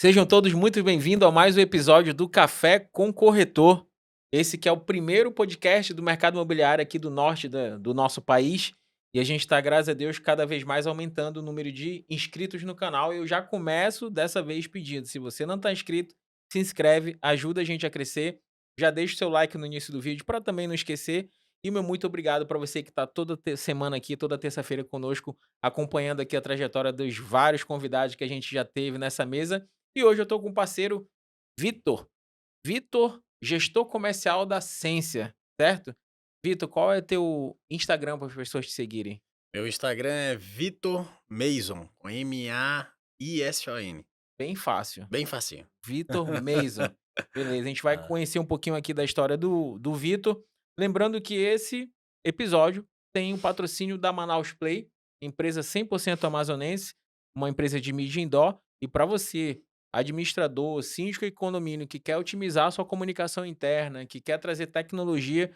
Sejam todos muito bem-vindos a mais um episódio do Café com Corretor. Esse que é o primeiro podcast do mercado imobiliário aqui do norte do nosso país. E a gente está, graças a Deus, cada vez mais aumentando o número de inscritos no canal. E eu já começo dessa vez pedindo, se você não está inscrito, se inscreve, ajuda a gente a crescer. Já deixa o seu like no início do vídeo para também não esquecer. E meu muito obrigado para você que está toda semana aqui, toda terça-feira conosco, acompanhando aqui a trajetória dos vários convidados que a gente já teve nessa mesa. E hoje eu estou com o parceiro Vitor. Vitor, gestor comercial da Sensia, certo? Vitor, qual é teu Instagram para as pessoas te seguirem? Meu Instagram é Vitor Mason, com Maison. Bem fácil. Bem facinho. Vitor Mason. Beleza, a gente vai Ah, conhecer um pouquinho aqui da história do Vitor. Lembrando que esse episódio tem um patrocínio da Manaus Play, empresa 100% amazonense, uma empresa de mídia indoor. E para você, administrador, síndico e condomínio, que quer otimizar a sua comunicação interna, que quer trazer tecnologia,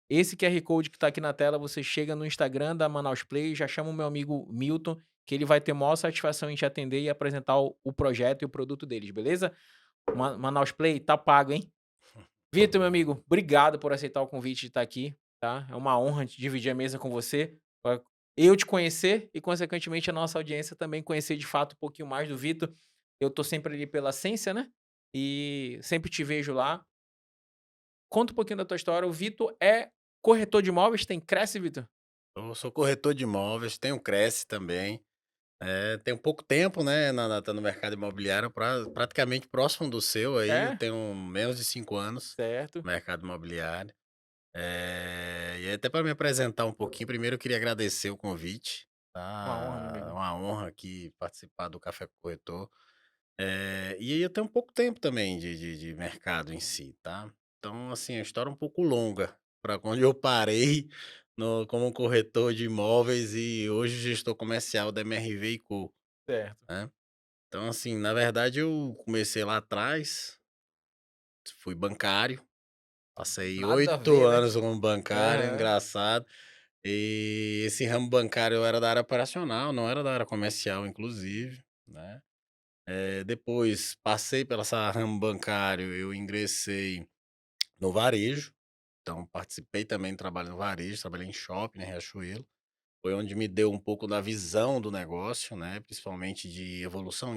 esse QR Code que está aqui na tela, você chega no Instagram da Manaus Play, já chama o meu amigo Milton, que ele vai ter maior satisfação em te atender e apresentar o projeto e o produto deles, beleza? Manaus Play, tá pago, hein? Vitor, meu amigo, obrigado por aceitar o convite de estar aqui, tá? É uma honra dividir a mesa com você, pra eu te conhecer e, consequentemente, a nossa audiência também conhecer de fato um pouquinho mais do Vitor. Eu tô sempre ali pela Sensia, né? E sempre te vejo lá. Conta um pouquinho da tua história. O Vitor é corretor de imóveis, tem Cresce, Vitor? eu sou corretor de imóveis, tenho Cresce também. Tenho pouco tempo, né, tá no mercado imobiliário, praticamente próximo do seu aí. Eu É? tenho menos de 5 anos Certo. no mercado imobiliário. E até para me apresentar um pouquinho, primeiro eu queria agradecer o convite, Uma honra, meu tá? É amigo. uma honra aqui participar do Café com o Corretor. E aí eu tenho pouco tempo também de mercado em si, tá. Então, assim, a história é um pouco longa, para quando eu parei no como corretor de imóveis e hoje gestor comercial da MRV & Co, Certo. né. Então, assim, na verdade eu comecei lá atrás, fui bancário, passei Nada a 8 ver, né? anos como bancário, Aham. engraçado. E esse ramo bancário eu era da área operacional, não era da área comercial inclusive, né. Depois passei pela essa ramo bancário, eu ingressei no varejo, então participei também do trabalho no varejo, trabalhei em shopping, né, Riachuelo. Foi onde me deu um pouco da visão do negócio, né, principalmente de evolução,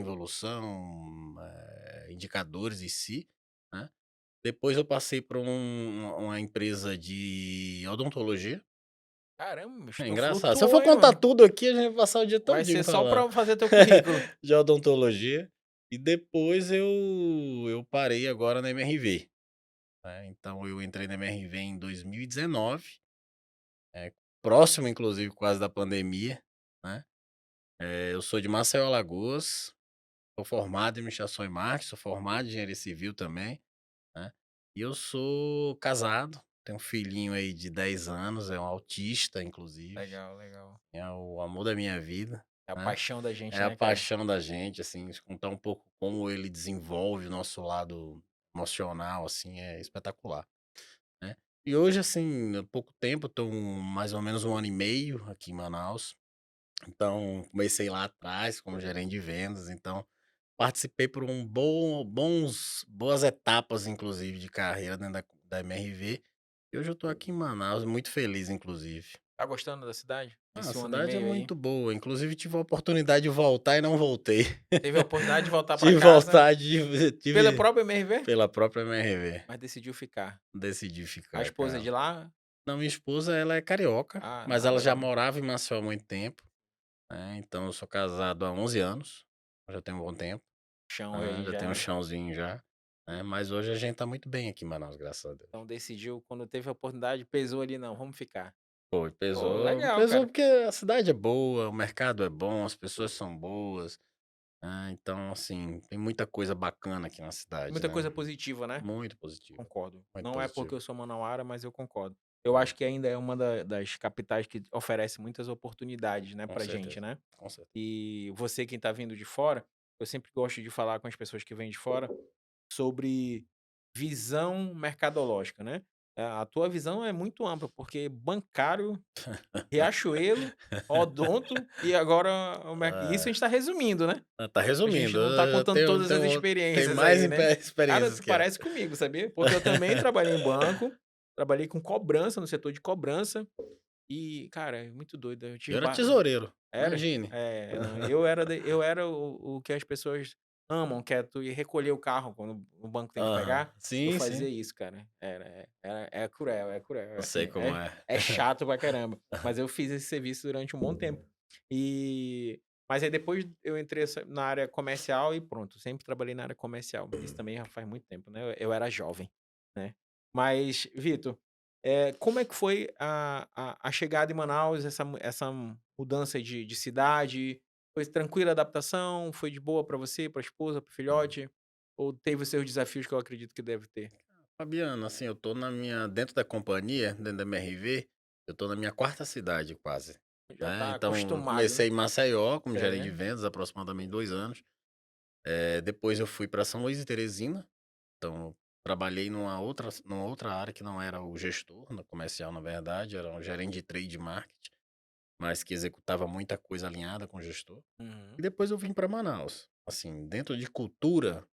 indicadores em si, né. Depois eu passei por uma empresa de odontologia. Caramba, bicho, É tu engraçado, se eu flutuou, for hein, contar mano? tudo aqui, a gente vai passar o dia Vai todinho ser só falando. pra fazer teu currículo. De odontologia. E depois eu parei agora na MRV, né, então eu entrei na MRV em 2019, próximo inclusive quase da pandemia, né. Eu sou de Maceió, Alagoas, sou formado em administração e marketing, sou formado em engenharia civil também, né. E eu sou casado, tenho um filhinho aí de 10 anos, é um autista inclusive, Legal, legal. é o amor da minha vida, É a né. paixão da gente, É a né, cara? paixão da gente, assim, contar um pouco como ele desenvolve o nosso lado emocional, assim, é espetacular, né. E hoje, assim, há pouco tempo, eu tô mais ou menos 1 ano e meio aqui em Manaus, então comecei lá atrás como gerente de vendas, então participei por boas etapas, inclusive, de carreira dentro da MRV, e hoje eu tô aqui em Manaus, muito feliz, inclusive. Tá gostando da cidade? Ah, a Esse 1 ano e cidade é meio aí? muito boa, inclusive tive a oportunidade de voltar e não voltei. Teve a oportunidade de voltar pra Tive casa vontade de pela tive própria MRV? pela própria MRV, Mas decidiu ficar. decidi A ficar com esposa é de ela. lá? Não, minha esposa ela é carioca, Ah, mas não, ela já legal. morava em Maceió há muito tempo, né, então eu sou casado há 11 anos, já tem um bom tempo, Chão aí já tem um já. chãozinho já, né, mas hoje a gente tá muito bem aqui em Manaus, graças a Deus. Então decidiu, quando teve a oportunidade, pesou ali: "Não, vamos ficar". Foi, Pô, pesou legal, pesou cara. porque a cidade é boa, o mercado é bom, as pessoas são boas, então assim, tem muita coisa bacana aqui na cidade, Muita né, coisa positiva, né? muito positivo, Concordo. muito Não é porque positivo. eu sou manauara, mas eu concordo. Eu É, acho que ainda é uma das capitais que oferece muitas oportunidades, né, com pra gente, certeza, né. com certeza. E você, quem tá vindo de fora, eu sempre gosto de falar com as pessoas que vêm de fora sobre visão mercadológica, né. a tua visão é muito ampla, porque bancário, Riachuelo, odonto e agora isso a É, gente está resumindo, né? tá A gente resumindo, não tá eu contando tenho todas as tem experiências mais aí, né. Cara, experiências tu que essa. parece comigo, sabia? Porque eu também trabalhei em banco, trabalhei com cobrança, no setor de cobrança e, cara, é muito doido, eu Eu tive era ba tesoureiro, era? imagine. É, não, eu era o que as pessoas amam, que é tu ir recolher o carro quando o banco tem que Aham. pegar, eu Sim, fazia sim. isso, cara. É cruel, é cruel, Eu sei assim, como é. é chato pra caramba, mas eu fiz esse serviço durante um bom tempo. E mas aí depois eu entrei na área comercial e pronto, sempre trabalhei na área comercial. Isso também já faz muito tempo, né, eu era jovem, né. Mas, Vitor, como é que foi a chegada em Manaus, essa mudança de cidade? Foi tranquila a adaptação? Foi de boa pra você, pra esposa, para o filhote? Ou teve os seus desafios que eu acredito que deve ter? Fabiano, assim, eu tô na minha dentro da companhia, dentro da MRV, eu tô na minha quarta cidade quase, Já né, tá então acostumado, né? comecei em Maceió como gerente de É. vendas, aproximadamente 2 anos, depois eu fui para São Luís de Teresina, então trabalhei numa outra área que não era o gestor, no comercial na verdade, era um gerente de trade e marketing, mas que executava muita coisa alinhada com o gestor. E Uhum. depois eu vim para Manaus. Assim, dentro de cultura,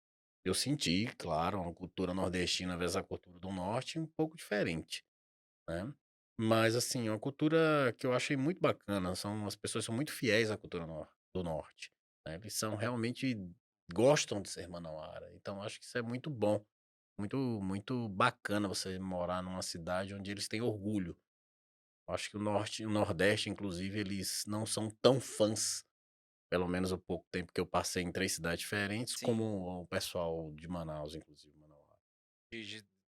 eu senti, claro, uma cultura nordestina versus a cultura do norte um pouco diferente, né. Mas, assim, uma cultura que eu achei muito bacana, as pessoas são muito fiéis à cultura do norte, né, eles são realmente gostam de ser manauara, então acho que isso é muito bom, muito bacana você morar numa cidade onde eles têm orgulho. Acho que o norte e o nordeste, inclusive, eles não são tão fãs, pelo menos o pouco tempo que eu passei em 3 cidades diferentes, Sim. como o pessoal de Manaus, inclusive, manauara.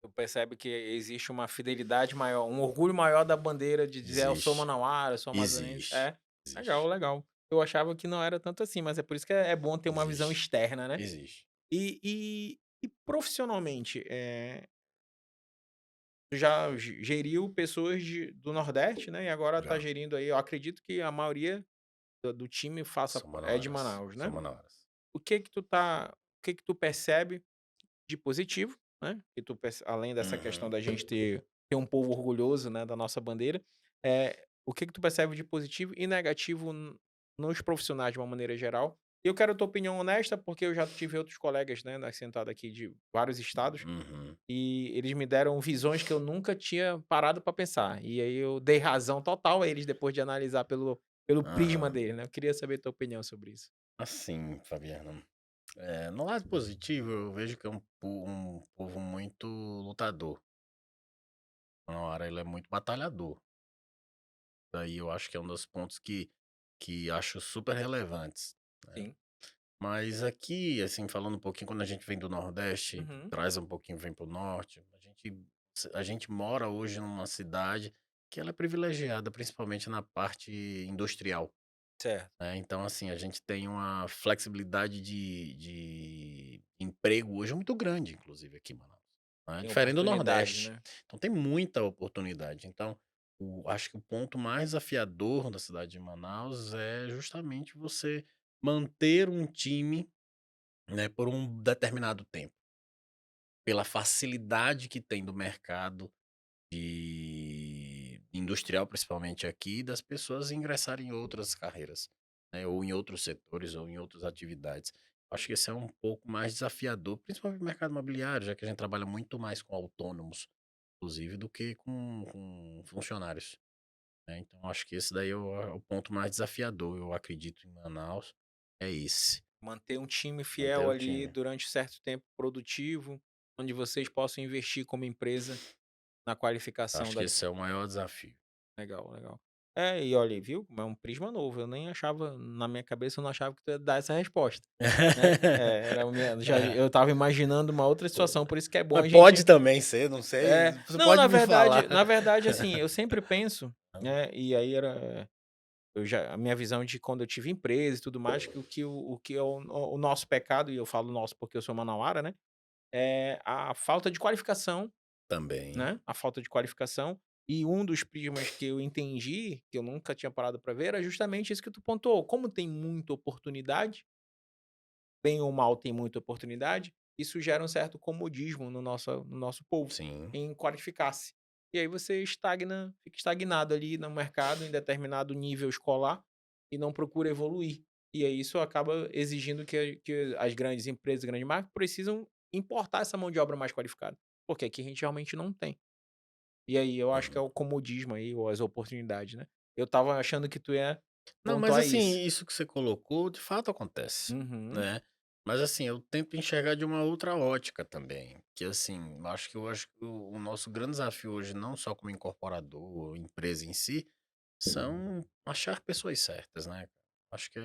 Tu percebe que existe uma fidelidade maior, um orgulho maior da bandeira de dizer: "Eu sou Existe, manauara, eu sou amazonense". existe, É, legal, existe, legal. Eu achava que não era tanto assim, mas é por isso que é bom ter uma visão existe, externa, né. existe. E profissionalmente, tu já geriu pessoas do Nordeste, né, e agora tá Já, gerindo aí eu acredito que a maioria do time faça são é de manauaras, Manaus, são né. manauaras. O que que tu percebe de positivo, né, que tu além dessa questão Uhum. da gente ter um povo orgulhoso, né, da nossa bandeira, o que que tu percebe de positivo e negativo nos profissionais de uma maneira geral? E eu quero a tua opinião honesta, porque eu já tive outros colegas, né, sentado aqui de vários estados, Uhum. e eles me deram visões que eu nunca tinha parado para pensar, e aí eu dei razão total a eles depois de analisar pelo prisma Aham. dele, né. Eu queria saber a tua opinião sobre isso. Assim, Fabiano, no lado positivo, eu vejo que é um povo muito lutador. Manauara, ele é muito batalhador. Daí eu acho que é um dos pontos que acho super relevantes, né. Sim. Mas aqui, assim, falando um pouquinho, quando a gente vem do Nordeste, Uhum. traz um pouquinho, vem para o Norte, a gente mora hoje numa cidade que ela é privilegiada, principalmente na parte industrial, Certo. né. Então, assim, a gente tem uma flexibilidade de emprego hoje muito grande, inclusive aqui em Manaus, né, Tem diferente do oportunidades, Nordeste. né. Então tem muita oportunidade. Então, acho que o ponto mais desafiador da cidade de Manaus é justamente você manter um time, né, por um determinado tempo, pela facilidade que tem do mercado industrial, principalmente aqui, das pessoas ingressarem em outras carreiras, né, ou em outros setores, ou em outras atividades. Acho que esse é um pouco mais desafiador, principalmente no mercado imobiliário, já que a gente trabalha muito mais com autônomos, inclusive, do que com funcionários, né. Então acho que esse daí é o ponto mais desafiador, eu acredito, em Manaus, é esse, Manter um time manter fiel o ali time. durante certo tempo produtivo, onde vocês possam investir como empresa na qualificação Acho que da esse é o maior desafio. legal, legal. É, e olha, viu, é um prisma novo, eu nem achava na minha cabeça eu não achava que tu ia dar essa resposta, né. Era a minha eu estava imaginando uma outra situação, por isso que é bom Mas a pode gente também ser, não sei, você não, pode me falar. na verdade, assim, eu sempre penso, né, e aí eu já a minha visão de quando eu tive empresa e tudo mais, que o que é o nosso pecado, e eu falo nosso porque eu sou manauara, né, é a falta de qualificação, Também. né, a falta de qualificação. E um dos prismas que eu entendi, que eu nunca tinha parado para ver, era justamente isso que tu pontuou. Como tem muita oportunidade, bem ou mal tem muita oportunidade, isso gera um certo comodismo no nosso povo, Sim, em qualificar-se. e aí você fica estagnado ali no mercado em determinado nível escolar e não procura evoluir. E aí isso acaba exigindo que as grandes empresas, grandes marcas precisam importar essa mão de obra mais qualificada, porque aqui a gente realmente não tem. E aí eu acho que é Uhum. o comodismo aí ou as oportunidades, né. Eu estava achando que tu ia Não, mas pontuar assim, isso. isso que você colocou, de fato acontece, Uhum. né. Mas assim, eu tento enxergar de uma outra ótica também, que assim, eu acho que o nosso grande desafio hoje, não só como incorporador ou empresa em si, são achar pessoas certas, né. Acho que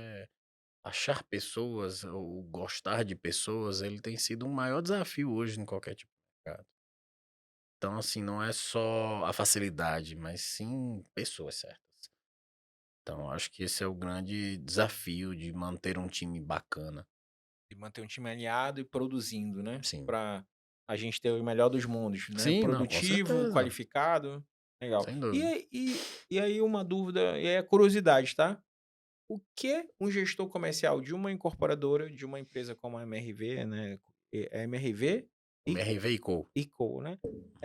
achar pessoas ou gostar de pessoas, ele tem sido um maior desafio hoje em qualquer tipo de mercado. Então assim, não é só a facilidade, mas sim pessoas certas. Então, acho que esse é o grande desafio de manter um time bacana. E manter um time alinhado e produzindo, né, Sim. pra a gente ter o melhor dos mundos, né, Sim, não, com produtivo, certeza, qualificado, legal. sem E dúvida. aí e aí uma dúvida, e aí a curiosidade, tá? O que um gestor comercial de uma incorporadora, de uma empresa como a MRV, né, MRV e MRV e Co. Co, né, Uhum.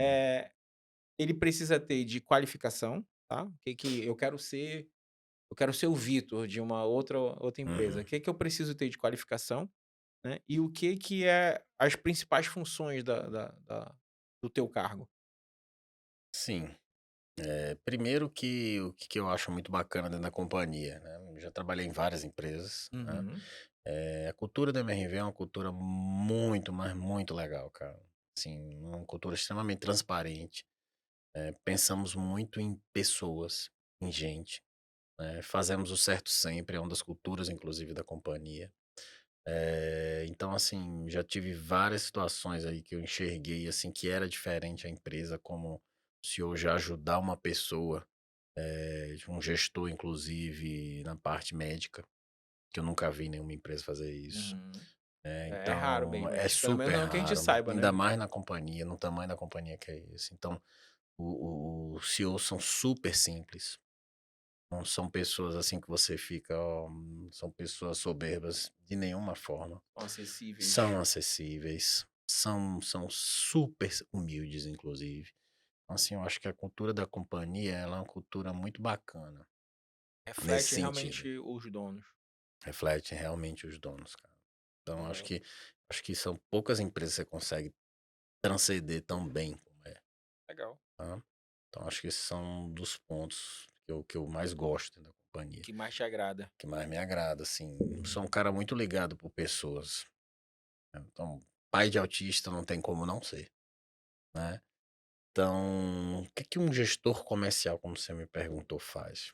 ele precisa ter de qualificação, tá? O que que eu quero ser o Vitor de uma outra empresa. Uhum. O que que eu preciso ter de qualificação, né? E o que que é as principais funções do teu cargo? Sim. Primeiro que o que eu acho muito bacana dentro da companhia, né, eu já trabalhei em várias empresas, né, Uhum. a cultura da MRV é uma cultura muito, mas muito legal, cara. Assim, uma cultura extremamente transparente, pensamos muito em pessoas, em gente, né, fazemos o certo sempre, é uma das culturas inclusive da companhia. Então, assim, já tive várias situações aí que eu enxerguei, assim, que era diferente a empresa, como se eu já ajudar uma pessoa, um gestor, inclusive, na parte médica, que eu nunca vi nenhuma empresa fazer isso. Uhum. É raro bem Então, é médico, pelo menos super não que a gente raro, saiba, ainda né. mais na companhia, no tamanho da companhia que é esse. Então, os CEOs são super simples. Não são pessoas assim que você fica, ó, são pessoas soberbas de nenhuma forma. São acessíveis. São acessíveis, são super humildes, inclusive. Então, assim, eu acho que a cultura da companhia, ela é uma cultura muito bacana, nesse Reflete sentido. realmente os donos. Reflete realmente os donos, cara. Então, Legal, acho que são poucas empresas que você consegue transcender tão bem como é, legal. tá. Então, acho que esses são um dos pontos que eu mais gosto da companhia, Que mais te agrada. que mais me agrada, assim. Sou um cara muito ligado por pessoas, né. Então, pai de autista não tem como não ser, né. Então, o que que um gestor comercial, como você me perguntou, faz?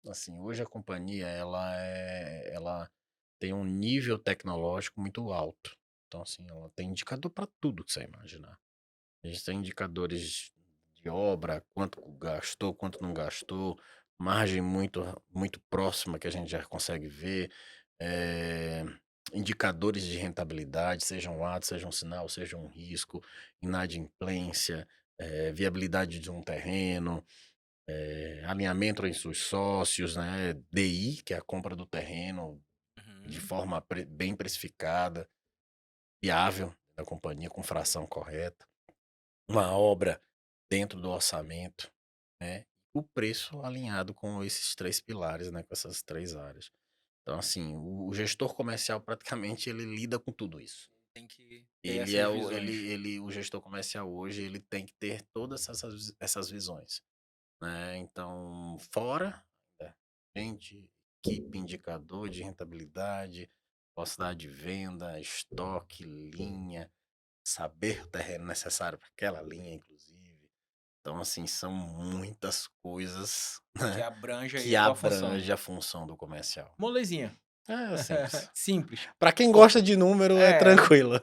Assim, hoje a companhia ela tem um nível tecnológico muito alto. Então, assim, ela tem indicador para tudo que você imaginar. A gente tem indicadores de obra, quanto gastou, quanto não gastou, margem muito próxima que a gente já consegue ver, eh, indicadores de rentabilidade, seja um ato, seja um sinal, seja um risco, inadimplência, viabilidade de um terreno, alinhamento entre os sócios, né, DI, que é a compra do terreno de Uhum. forma bem precificada, viável da companhia, com fração correta. Uma obra dentro do orçamento, né, o preço alinhado com esses 3 pilares, né, com essas 3 áreas. Então, assim, o gestor comercial praticamente ele lida com tudo isso. Tem que ter Ele essas é o visões. o gestor comercial hoje, ele tem que ter todas essas visões, né. Então, fora, gente, equipe, indicador de rentabilidade, velocidade de venda, estoque, linha, saber o terreno necessário para aquela linha, inclusive. Então, assim, são muitas coisas, Que né, abrange aí que a tua função. abrange a função do comercial. Molezinha. É simples. Simples. Para quem Co gosta de número, é é, tranquilo.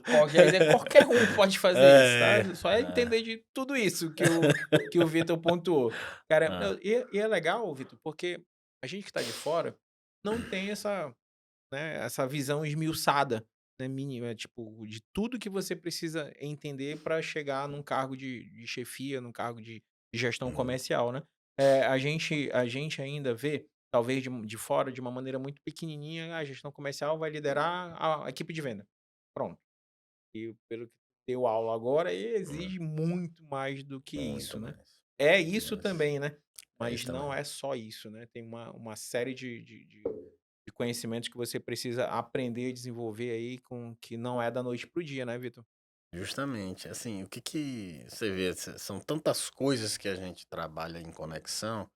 qualquer um pode fazer isso, É, tá? Só é é, entender de tudo isso que o Vitor pontuou. Cara, é. não, e é legal, Vitor, porque a gente que tá de fora não tem essa, né, essa visão esmiuçada, né, mínima, tipo, de tudo que você precisa entender para chegar num cargo de chefia, num cargo de gestão Uhum. comercial, né. A gente ainda vê, talvez de fora, de uma maneira muito pequenininha, a gestão comercial vai liderar a equipe de venda. Pronto. E pelo que deu aula agora, Hum, exige muito mais do que isso, muito né. mais. é isso Mas também, né, é isso mas não também. é só isso, né, tem uma série de conhecimentos que você precisa aprender e desenvolver aí com que não é da noite para o dia, né, Vitor? Justamente, assim, o que que você vê, são tantas coisas que a gente trabalha em conexão,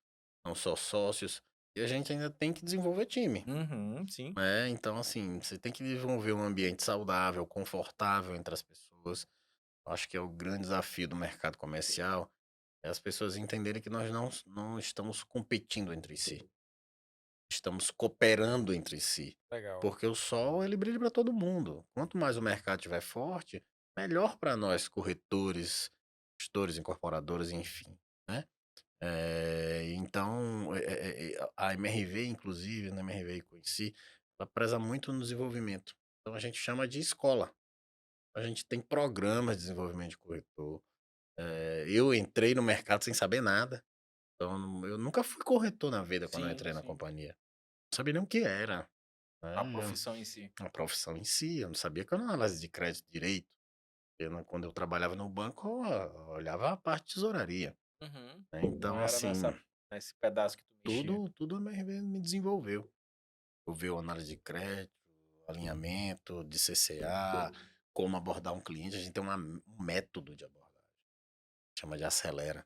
não só sócios, e a gente ainda tem que desenvolver time, Uhum, sim. né? Então, assim, você tem que desenvolver um ambiente saudável, confortável entre as pessoas. Acho que é o grande desafio do mercado comercial, é as pessoas entenderem que nós não estamos competindo entre si, estamos cooperando entre si. Legal. Porque o sol, ele brilha para todo mundo. Quanto mais o mercado estiver forte, melhor para nós corretores, gestores, incorporadores, enfim, né? Então, a MRV, inclusive, na MRV que eu conheci, ela preza muito no desenvolvimento. Então, a gente chama de escola. A gente tem programas de desenvolvimento de corretor. Eu entrei no mercado sem saber nada. Então, eu nunca fui corretor na vida quando eu Sim, entrei na sim. companhia. Não sabia nem o que era, A né? profissão em si. A profissão em si, eu não sabia que era uma análise de crédito direito. Quando eu trabalhava no banco, eu olhava a parte de tesouraria, Uhum. né? Não Então, era assim, nesse pedaço que tu mexia. tudo a MRV me desenvolveu. Eu vi análise de crédito, alinhamento de CCA, como abordar um cliente. A gente tem um método de abordagem, chama de acelera,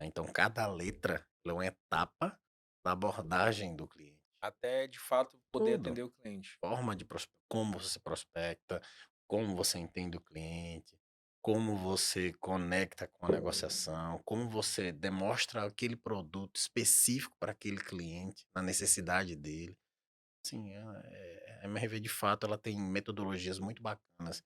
né? Então, cada letra é uma etapa da abordagem do cliente. Até de fato poder Tudo. atender o cliente. Forma de como você prospecta, como você entende o cliente, como você conecta com a negociação, como você demonstra aquele produto específico para aquele cliente, na necessidade dele. Sim, a MRV de fato ela tem metodologias muito bacanas,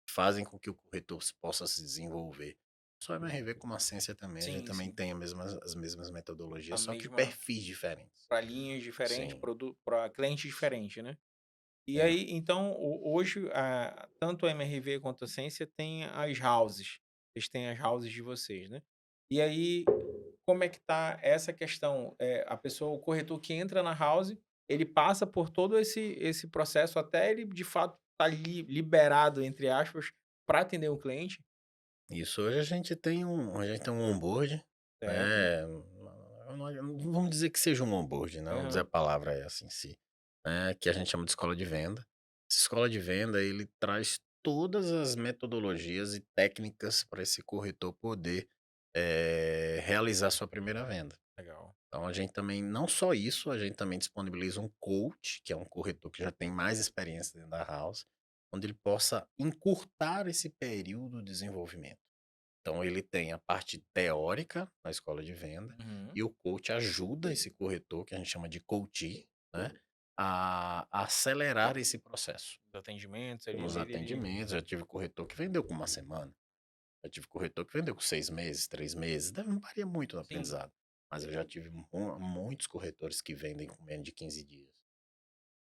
que fazem com que o corretor possa se desenvolver. Só a MRV como a Ciência também, a gente Sim, também sim. tem as mesmas A metodologias, só que mesma perfis diferentes. para linhas diferentes, Sim, para clientes diferentes, né? E é. aí, então, hoje, tanto a MRV quanto a Sensia tem as houses. Vocês têm as houses de vocês, né? E aí, como é que tá essa questão? A pessoa, o corretor que entra na house, ele passa por todo esse processo até ele, de fato, estar liberado, entre aspas, para atender o cliente, Isso, hoje a gente tem um onboard, certo? né, não vamos dizer que seja um onboard, não dizer a Aham. palavra essa em si, né, que a gente chama de escola de venda. Essa escola de venda, ele traz todas as metodologias e técnicas para esse corretor poder, realizar sua primeira venda. Legal. Então a gente também não só isso, a gente também disponibiliza um coach, que é um corretor que já tem mais experiência dentro da house, onde ele possa encurtar esse período de desenvolvimento. Então ele tem a parte teórica na escola de venda Uhum. e o coach ajuda esse corretor, que a gente chama de coachee, né, a acelerar esse processo. Os atendimentos ali Nos dele ali. atendimentos, já tive corretor que vendeu com uma semana, já tive corretor que vendeu com 6 meses, 3 meses, varia muito no Sim, aprendizado. Mas eu já tive muitos corretores que vendem com menos de 15 dias,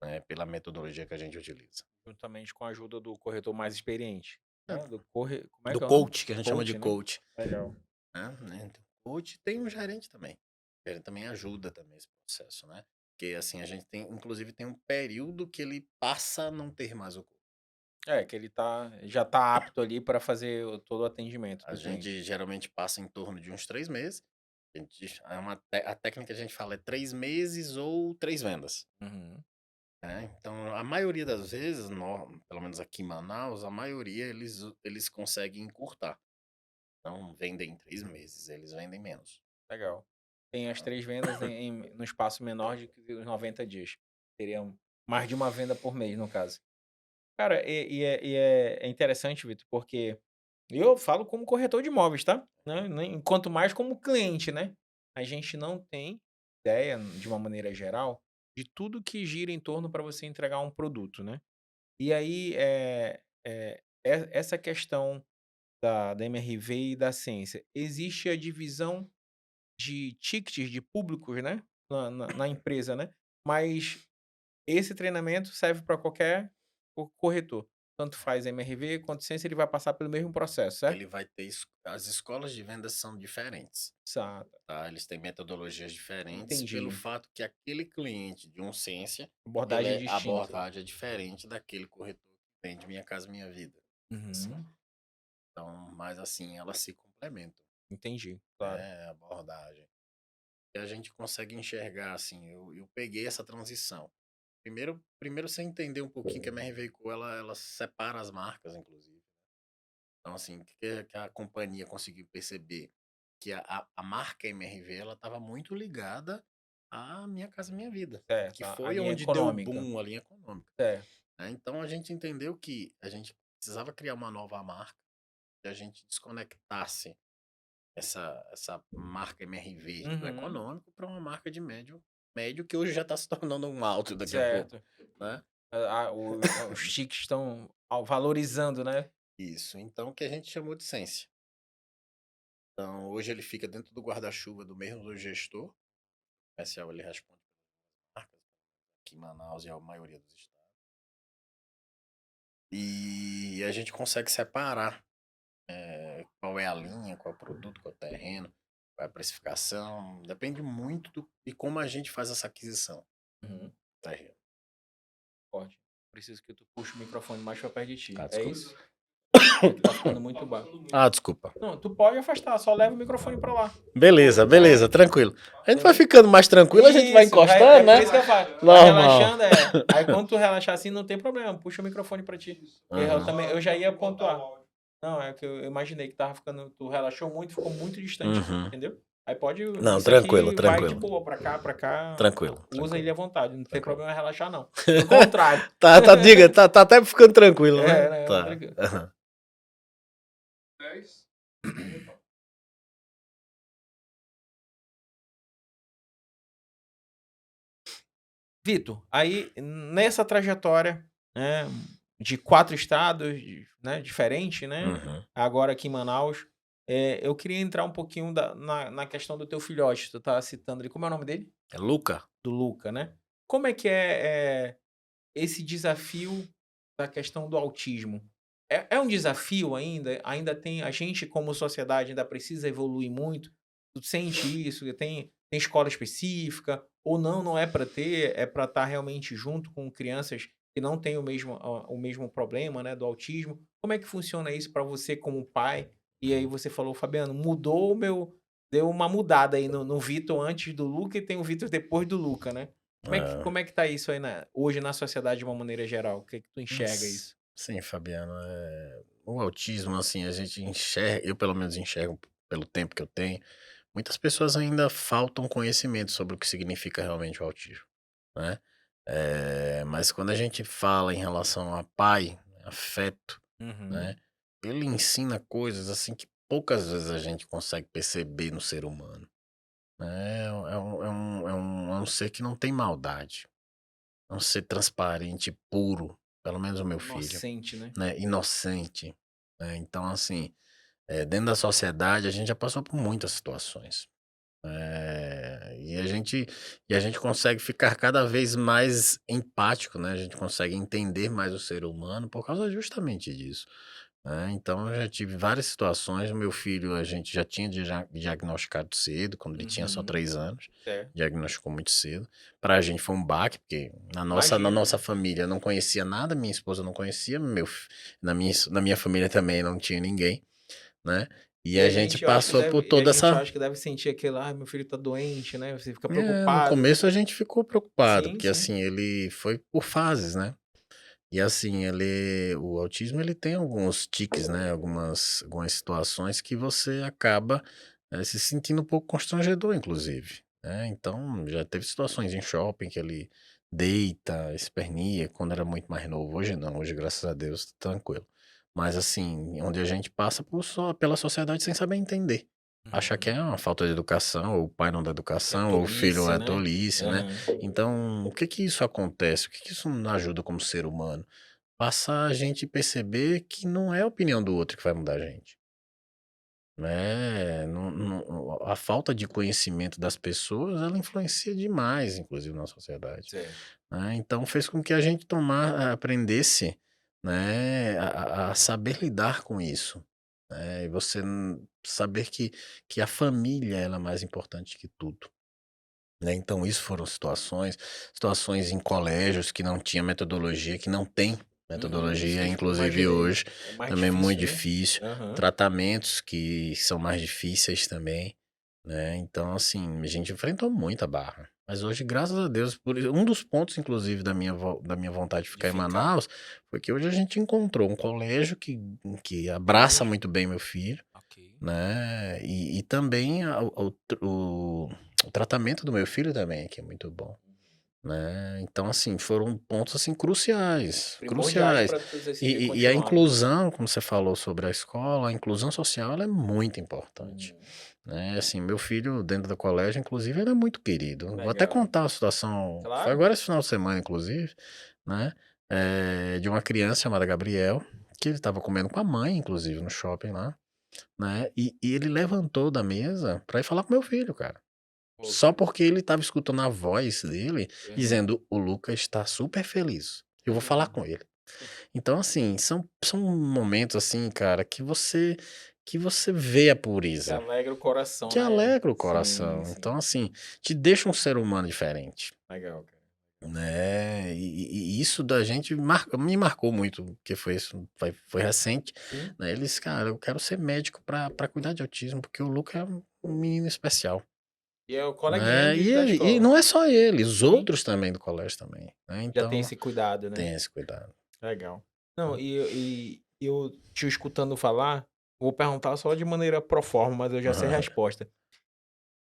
né, pela metodologia que a gente utiliza. juntamente com a ajuda do corretor mais experiente, É, né? Como é do que é o nome? coach, que a gente chama de Coach, né? coach. Legal. Né, então, coach tem um gerente também. O gerente também ajuda também esse processo, né. Porque, assim, a gente tem inclusive tem um período que ele passa a não ter mais o coach. É, que ele já tá apto ali para fazer todo o atendimento A do cliente. gente geralmente passa em torno de uns 3 meses. A técnica que a gente fala é 3 meses ou 3 vendas, Uhum. né. Então, a maioria das vezes, pelo menos aqui em Manaus, a maioria eles conseguem encurtar. Não vendem em 3 meses, eles vendem menos. Legal. Tem as 3 vendas no espaço menor de que os 90 dias. Seriam mais de uma venda por mês, no caso. Cara, é interessante, Vitor, porque eu falo como corretor de imóveis, tá? Né, nem quanto mais como cliente, né. A gente não tem ideia, de uma maneira geral, de tudo que gira em torno para você entregar um produto, né. E aí, essa questão da MRV e da ciência, existe a divisão de tickets de públicos, né, na empresa, né, mas esse treinamento serve para qualquer corretor. Tanto faz MRV quanto ciência, ele vai passar pelo mesmo processo, certo? Ele vai ter as escolas de vendas são diferentes, Exato, tá, eles têm metodologias diferentes pelo entendi. fato que aquele cliente de um Ciência, Abordagem a distinta. abordagem é diferente daquele corretor que vende Minha Casa Minha Vida, assim. Uhum. Então, mas assim, elas se complementam. Entendi, claro. né, abordagem. E a gente consegue enxergar, assim, eu peguei essa transição. Primeiro você entender um pouquinho que a MR Co ela separa as marcas, inclusive. Então, assim, o que a companhia conseguiu perceber? Que a marca MRV ela estava muito ligada à Minha Casa Minha Vida, Certo, que a foi linha onde deu o econômica. boom, a linha econômica. Certo. Né? Então a gente entendeu que a gente precisava criar uma nova marca, que a gente desconectasse essa marca MRV do Uhum. econômico para uma marca de médio que hoje já está se tornando um alto daqui a pouco, Certo. né? Os tiques estão valorizando, né? Isso, então o que a gente chamou de Sense. Então hoje ele fica dentro do guarda-chuva do mesmo gestor, o comercial ele responde pelas marcas aqui em Manaus e a maioria dos estados. E a gente consegue separar qual é a linha, qual é o produto, qual é o terreno, qual é a precificação. Depende muito de como a gente faz essa aquisição Uhum. do terreno. Forte. Preciso que tu puxe o microfone mais pra perto de ti. Ah, É desculpa. isso? Que tá ficando muito baixo. Ah, desculpa. Não, tu pode afastar, só leva o microfone pra lá. Beleza, beleza, tranquilo. A gente vai Entendeu? ficando mais tranquilo, a gente vai Isso, é encostando, por né? isso que eu falo. Vai Normal. relaxando, Aí quando tu relaxar assim, não tem problema. Puxa o microfone pra ti. Eu já ia pontuar. Não, é que eu imaginei que tava ficando. Tu relaxou muito, ficou muito distante, Uhum. entendeu? Aí pode. Não, Isso tranquilo, aqui vai de tranquilo. boa pra cá. Tranquilo, Usa tranquilo. ele à vontade. Não tem Tranquilo. problema relaxar, não. Pelo contrário. Diga, tá até ficando tranquilo, né? Né? Tá. Tranquilo. Aham. Vitor, aí nessa trajetória, né, de 4 estados, né, diferente, né, Uhum. agora aqui em Manaus, eu queria entrar um pouquinho na questão do teu filhote, tu tá citando ali, como é o nome dele? É Luca? Do Luca, né. Como é que é esse desafio da questão do autismo? É um desafio ainda? Ainda tem a gente como sociedade ainda precisa evoluir muito? Tu sente isso? Tem escola específica? Ou não é para ter, é para estar realmente junto com crianças que não têm o mesmo problema, né, do autismo? Como é que funciona isso para você como pai? E aí você falou: "Fabiano, mudou o meu", deu uma mudada aí no Vitor antes do Luca e tem o Vitor depois do Luca, né? É. Como é que tá isso aí hoje na sociedade de uma maneira geral? O que que tu enxerga isso? Sim, Fabiano, o autismo, assim, a gente enxerga, eu pelo menos enxergo pelo tempo que eu tenho, muitas pessoas ainda faltam conhecimento sobre o que significa realmente o autismo, né? Mas quando a gente fala em relação a pai, afeto, Uhum. né? Ele ensina coisas assim que poucas vezes a gente consegue perceber no ser humano, né? É um ser que não tem maldade, é um ser transparente, puro, pelo menos o meu filho, Inocente, né? né, inocente, né, então assim, dentro da sociedade a gente já passou por muitas situações, e a gente consegue ficar cada vez mais empático, né, a gente consegue entender mais o ser humano por causa justamente disso, né, então eu já tive várias situações, o meu filho a gente já tinha diagnosticado cedo, quando ele tinha só Uhum. 3 anos, Certo. diagnosticou muito cedo, pra gente foi um baque, porque na Imagino. nossa família não conhecia nada, minha esposa não conhecia, na minha família também não tinha ninguém, né, e a gente passou por A toda gente essa. acha que deve sentir aquele: "Ai, meu filho tá doente", né, você fica No preocupado. começo a gente ficou preocupado, Sim, porque sim. assim, ele foi por fases, né. E assim, o autismo ele tem alguns tiques, né, algumas situações que você acaba, se sentindo um pouco constrangedor inclusive, né. Então, já teve situações em shopping que ele deita, esperneia, quando era muito mais novo, hoje não, hoje graças a Deus tá tranquilo. Mas assim, onde a gente passa pela sociedade sem saber entender. Achar que Uhum. é uma falta de educação, ou o pai não dá Que é educação, ou o filho tolice, é né? tolice, né. Aham. Então, o que que isso acontece? O que que isso nos ajuda como ser humano? Passa a gente perceber que não é a opinião do outro que vai mudar a gente, né, a falta de conhecimento das pessoas, ela influencia demais, inclusive, na sociedade, Certo. né, então fez com que a gente aprendesse, né, a saber lidar com isso, né, e você saber que a família ela é mais importante que tudo, né, então isso foram situações em colégios que não tinha metodologia, que não tem, Metodologia, Sempre inclusive imaginei. hoje, É mais também é muito difícil, né? difícil. Aham. Tratamentos que são mais difíceis também, né? Então, assim, a gente enfrentou muita barra. Mas hoje, graças a Deus, um dos pontos, inclusive, da minha vontade de De ficar em ficar. Manaus, foi que hoje a gente encontrou um colégio que abraça Colégio. muito bem meu filho, Ok. né? E também o tratamento do meu filho também, que é muito bom. Né, então assim, foram pontos, assim, cruciais, Primordiais cruciais. para vocês E terem e a continuado. inclusão, como você falou sobre a escola, a inclusão social ela é muito importante, Uhum. né, assim, meu filho dentro do colégio, inclusive, ele é muito querido. Vou até Legal. contar uma situação, foi Claro. agora esse final de semana inclusive, né, de uma criança chamada Gabriel, que ele estava comendo com a mãe, inclusive, no shopping lá, né, e ele levantou da mesa para ir falar com meu filho, cara. Pô, Só cara. porque ele estava escutando a voz dele Aham. dizendo: "O Lucas está super feliz, eu vou falar Uhum. com ele". Então, assim, são momentos, assim, cara, que você vê a Que pureza, alegra o coração, que né? alegra o Sim, coração. sim. Então, assim, te deixa um ser humano diferente, Legal, cara. Legal. né. E isso da gente me marcou muito, porque foi isso, foi recente, Sim. né. Ele disse: "Cara, eu quero ser médico pra cuidar de autismo, porque o Lucas é um menino especial". E é o coleguinha É, da e escola. não é só ele, os Sim. outros também do colégio também, né, Já tem então esse cuidado, né? tem esse cuidado. Legal. Não, Hum. e eu te escutando falar, vou perguntar só de maneira pro forma, mas eu já sei a Aham. resposta.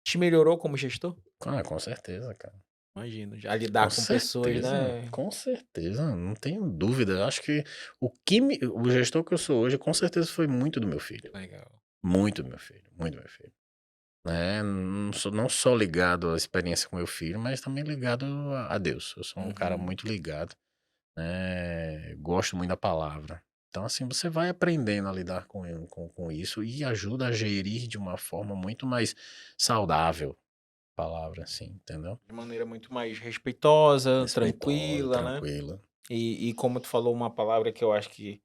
Te melhorou como gestor? Ah, com certeza, cara. Imagino, a lidar com pessoas, né? Com certeza, não tenho dúvida. Eu acho que o gestor que eu sou hoje, com certeza foi muito do meu filho, Legal. muito do meu filho, muito do meu filho, né, não só ligado à experiência com meu filho, mas também ligado a Deus. Eu sou um cara Uhum. muito ligado. Gosto muito da palavra. Então, assim, você vai aprendendo a lidar com isso e ajuda a gerir de uma forma muito mais saudável, palavra assim, entendeu? De maneira muito mais respeitosa, Respeitosa, tranquila, né? tranquila. E como tu falou uma palavra que eu acho que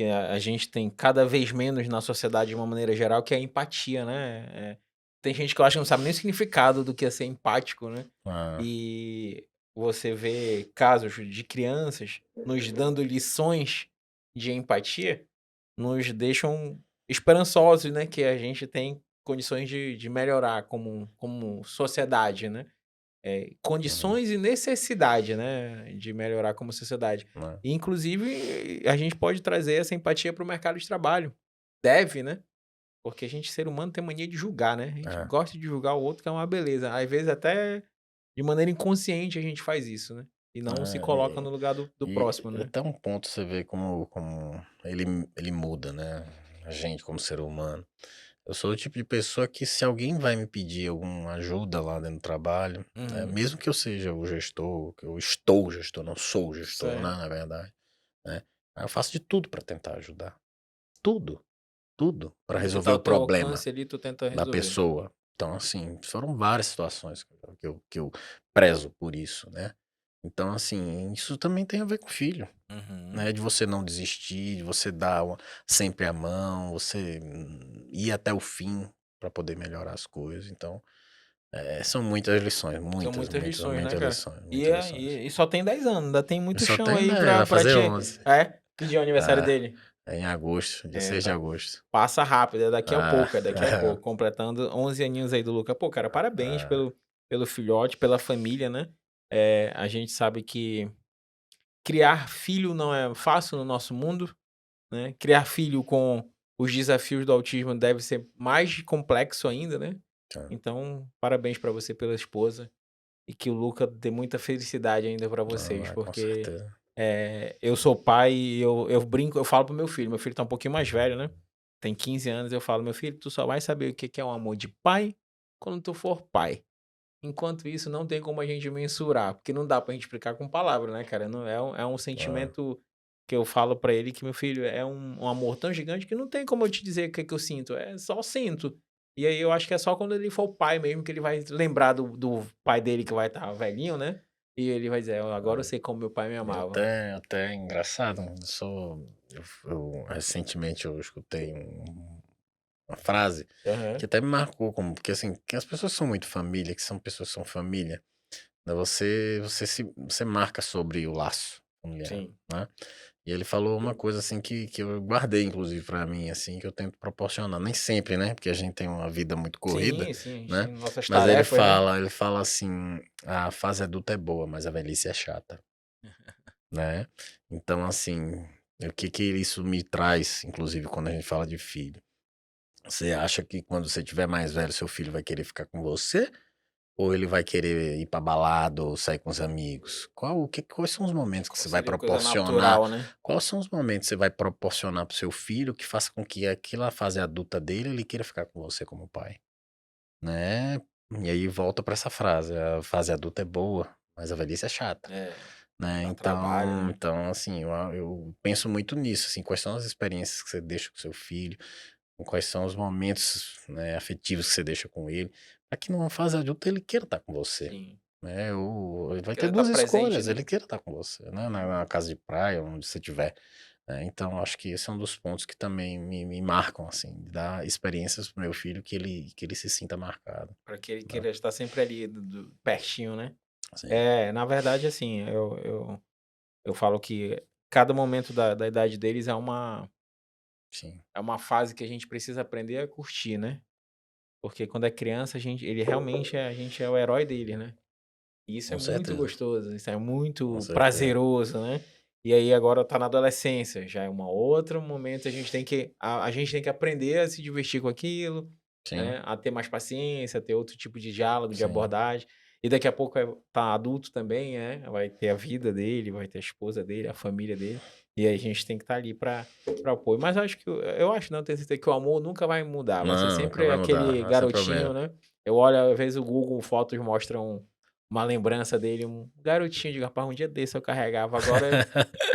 a gente tem cada vez menos na sociedade de uma maneira geral, que é a empatia, né? Tem gente que eu acho que não sabe nem o significado do que é ser empático, né? Ah, E você vê casos de crianças nos dando lições de empatia, nos deixam esperançosos, né? Que a gente tem condições de melhorar como sociedade, né? uhum, Condições e necessidade, né, de melhorar como sociedade. né, E, inclusive, a gente pode trazer essa empatia para o mercado de trabalho. Deve, né? Porque a gente, ser humano, tem mania de julgar, né? A gente é, gosta de julgar o outro, que é uma beleza. Às vezes, até de maneira inconsciente, a gente faz isso, né? E não se é, coloca no lugar do próximo, e né? até um ponto você vê como ele muda, né? A gente como ser humano. Eu sou o tipo de pessoa que se alguém vai me pedir alguma ajuda lá dentro do trabalho, né, Uhum. mesmo que eu seja o gestor, que eu estou o gestor, não sou o gestor, né, Certo. na verdade, né, eu faço de tudo para tentar ajudar. Tudo, tudo para Tudo que resolver tá o ao teu problema alcance ali, tu tenta da resolver. pessoa. Então, assim, foram várias situações que eu prezo por isso, né. Então, assim, isso também tem a ver com o filho, Uhum. né, de você não desistir, de você dar sempre a mão, você ir até o fim para poder melhorar as coisas. Então, são muitas lições, São muitas, muitas muitas, lições, né, muitas cara? lições, E, muitas é, lições. e, e só tem 10 anos, ainda tem E muito só chão tem aí 10, vai pra fazer te. 11. Que dia é o aniversário Ah, dele? é em agosto, dia 6 de Tá. agosto. Passa rápido, é daqui a Ah, pouco, é daqui a pouco. Completando 11 aninhos aí do Luca. Pô, cara, parabéns ah, pelo filhote, pela família, né? A gente sabe que criar filho não é fácil no nosso mundo, né? Criar filho com os desafios do autismo deve ser mais complexo ainda, né? tá. Então, parabéns pra você pela esposa e que o Luca dê muita felicidade ainda pra vocês, Ah, com porque certeza. eu sou pai e eu brinco, eu falo pro meu filho tá um pouquinho mais velho, né? Tem 15 anos, eu falo: "Meu filho, tu só vai saber o que que é um amor de pai quando tu for pai. Enquanto isso, não tem como a gente mensurar, porque não dá pra gente explicar com palavras, né, cara? Não é um Ah, sentimento que eu falo pra ele que meu filho é um amor tão gigante que não tem como eu te dizer o que que eu sinto, só sinto. E aí eu acho que é só quando ele for pai mesmo que ele vai lembrar do pai dele que vai estar velhinho, né? E ele vai dizer: "Agora eu ah. sei como meu pai me E amava". até é engraçado, recentemente eu escutei uma frase Aham. que até me marcou, como porque assim, que as pessoas são muito família, que são pessoas que são família, né, você marca sobre o laço familiar, Sim. né. E ele falou uma coisa assim que eu guardei, inclusive, pra mim, assim, que eu tento proporcionar. Nem sempre, né? Porque a gente tem uma vida muito corrida, Sim, sim, a gente né? tem nossas Mas aí tarefas, né? ele fala assim, a fase adulta é boa, mas a velhice é chata, né? Então, assim, o que que isso me traz, inclusive, quando a gente fala de filho? Você acha que quando você tiver mais velho, seu filho vai querer ficar com você? Ou ele vai querer ir pra balada ou sair com os amigos? Quais são os momentos que Qual você vai seria a coisa proporcionar? natural, né? Quais são os momentos que você vai proporcionar pro seu filho que faça com que aquela fase adulta dele, ele queira ficar com você como pai, né? E aí volta pra essa frase, a fase adulta é boa, mas a velhice é chata, É, né? dá trabalho, né? Então assim, eu penso muito nisso, assim, quais são as experiências que você deixa com seu filho, quais são os momentos, né, afetivos que você deixa com ele, para que numa fase adulta ele queira estar com você, Sim. né? Ou ele vai ter Querer estar duas presente, escolhas, né? ele queira estar com você, né? Na casa de praia, onde você estiver. Né? Então, acho que esse é um dos pontos que também me marcam, assim, de dar experiências pro meu filho que ele se sinta marcado. Para que ele Né? queira estar sempre ali pertinho, né? Assim, É, na verdade, assim, eu falo que cada momento da idade deles sim, é uma fase que a gente precisa aprender a curtir, né? Porque quando é criança, ele realmente a gente é o herói dele, né? E isso é com muito certeza, gostoso, isso é com muito certeza. prazeroso, né? E aí agora tá na adolescência, já é uma outro momento, a gente tem que aprender a se divertir com aquilo, Sim, né? A ter mais paciência, a ter outro tipo de diálogo, de sim. abordagem. E daqui a pouco tá adulto também, né? Vai ter a vida dele, vai ter a esposa dele, a família dele. E aí a gente tem que estar ali para apoio. Mas eu acho eu acho, não, eu tenho certeza que o amor nunca vai mudar, vai ser Não, nunca sempre vai mudar, aquele não é sempre o garotinho, mesmo. né? Eu olho, às vezes o Google Fotos mostram uma lembrança dele, um garotinho de rapaz, um dia desse eu carregava, agora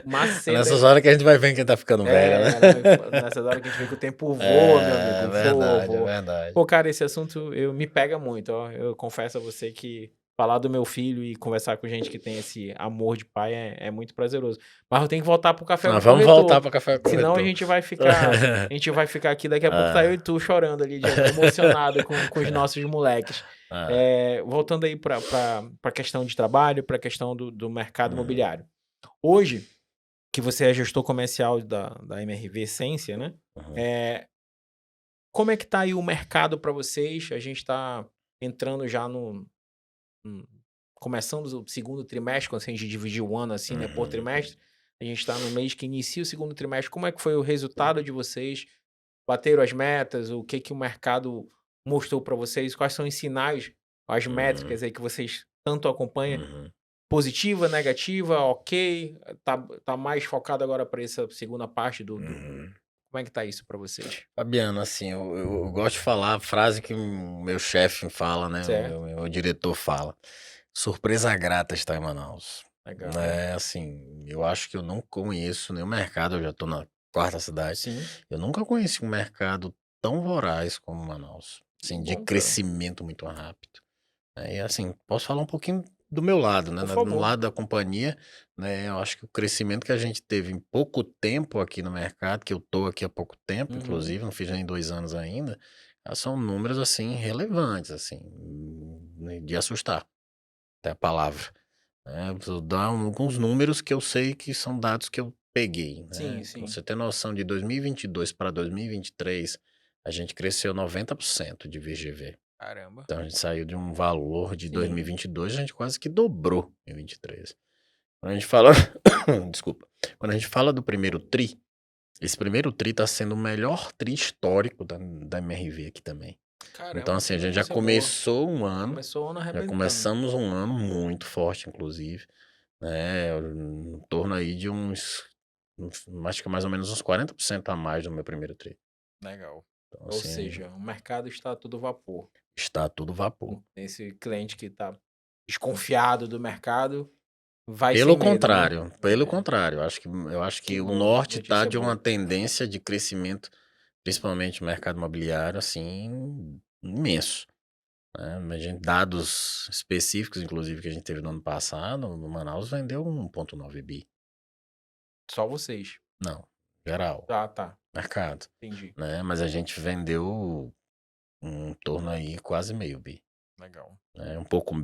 É maceta nessas horas que a gente vai vendo quem tá ficando velho, né? nessas horas que a gente vê que o tempo voa, meu É amigo, voa, verdade, é voa. verdade. Pô, cara, esse assunto me pega muito, ó, eu confesso a você que falar do meu filho e conversar com gente que tem esse amor de pai é muito prazeroso. Mas eu tenho que voltar pro café com Mas o vamos voltar corretor, para Café senão Corretor. a gente vai ficar aqui, daqui a pouco tá eu e Ah, tu chorando ali, emocionado com os nossos moleques. ah, Voltando aí pra questão de trabalho, pra questão do mercado uhum, imobiliário. Hoje, que você é gestor comercial da MRV Essência, né, uhum, eh, como é que tá aí o mercado para vocês? A gente está entrando já no começando o segundo trimestre, quando a gente dividir o ano assim, né, por uhum, trimestre, a gente está no mês que inicia o segundo trimestre. Como é que foi o resultado de vocês? Bateram as metas? O que que o mercado mostrou para vocês? Quais são os sinais, as uhum, métricas aí que vocês tanto acompanham? uhum, Positiva, negativa, ok? Tá mais focado agora para essa segunda parte do uhum. como é que tá isso para vocês? Fabiano, assim, eu gosto de falar a frase que o meu chefe fala, né? O Certo, meu diretor fala. Surpresa grata estar em Manaus. legal. Né, assim, eu acho que eu não conheço nenhum mercado, eu já estou na quarta cidade. Sim, Eu nunca conheci um mercado tão voraz como Manaus, que assim, de bom, cara. crescimento muito rápido. E assim, posso falar um pouquinho do meu lado, né? Por No favor. lado da companhia, né? Eu acho que o crescimento que a gente teve em pouco tempo aqui no mercado, que eu tô aqui há pouco tempo, Uhum. inclusive, não fiz nem 2 anos ainda, são números assim relevantes, assim, de assustar, até a palavra. Né? Vou dar alguns números que eu sei que são dados que eu peguei, Sim, né? Pra sim. você ter noção, de 2022 para 2023, a gente cresceu 90% de VGV. Caramba. Então a gente saiu de um valor de Sim. 2022, a gente quase que dobrou em 23. Quando a gente fala desculpa. Quando a gente fala do primeiro tri, esse primeiro tri tá sendo o melhor tri histórico da MRV aqui também. Então, Caramba, assim, que a gente já notícia boa. começou um ano, Começou o ano já arrebentando. começamos um ano muito forte, inclusive, né? Em torno aí de acho que mais ou menos uns 40% a mais do meu primeiro tri. Legal. Então, Ou assim, seja, o mercado está a todo vapor. está tudo vapor. Esse cliente que está desconfiado do mercado vai sem medo, né? Pelo É, contrário, eu acho que que o bom. norte tá Notícia de uma boa. tendência de crescimento, principalmente no mercado imobiliário, assim, imenso, né? A gente dados específicos, inclusive, que a gente teve no ano passado, o Manaus vendeu 1,9 bi. Só vocês. Não, geral, Ah, tá. mercado, Entendi. né? Mas a gente vendeu em torno aí quase meio bi. Legal. né, um pouco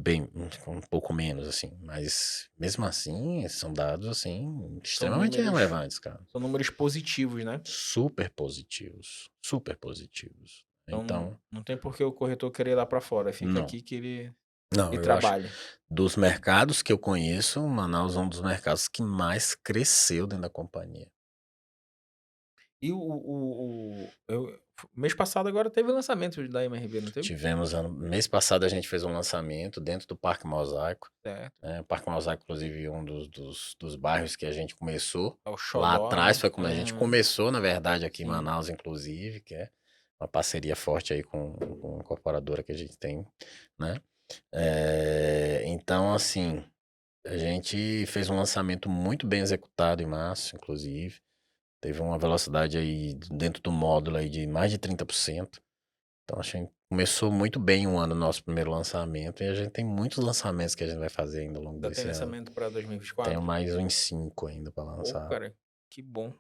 menos, assim, mas mesmo assim, são dados, assim, São extremamente números relevantes, cara. são números positivos, né? Super positivos, super positivos. Então Então, não tem por que o corretor querer ir lá para fora, fica não, aqui que ele não, eu acho trabalha. dos mercados que eu conheço, Manaus é um dos mercados que mais cresceu dentro da companhia. E mês passado agora teve o lançamento da MRV, não teve? Tivemos mês passado a gente fez um lançamento dentro do Parque Mosaico, Certo. né, o Parque Mosaico inclusive um dos bairros que a gente começou, É o lá xodó, atrás né? foi como a gente começou na verdade aqui em Sim. Manaus inclusive, que é uma parceria forte aí com a incorporadora que a gente tem, né. Então assim, a gente fez um lançamento muito bem executado em março inclusive, teve uma velocidade aí dentro do módulo aí de mais de 30%. Então, achei que começou muito bem o ano, nosso primeiro lançamento, e a gente tem muitos lançamentos que a gente vai fazer ainda ao longo Já tem desse ano. lançamento para Tenho 2024? mais uns 5 ainda para Pô, lançar. cara, que bom.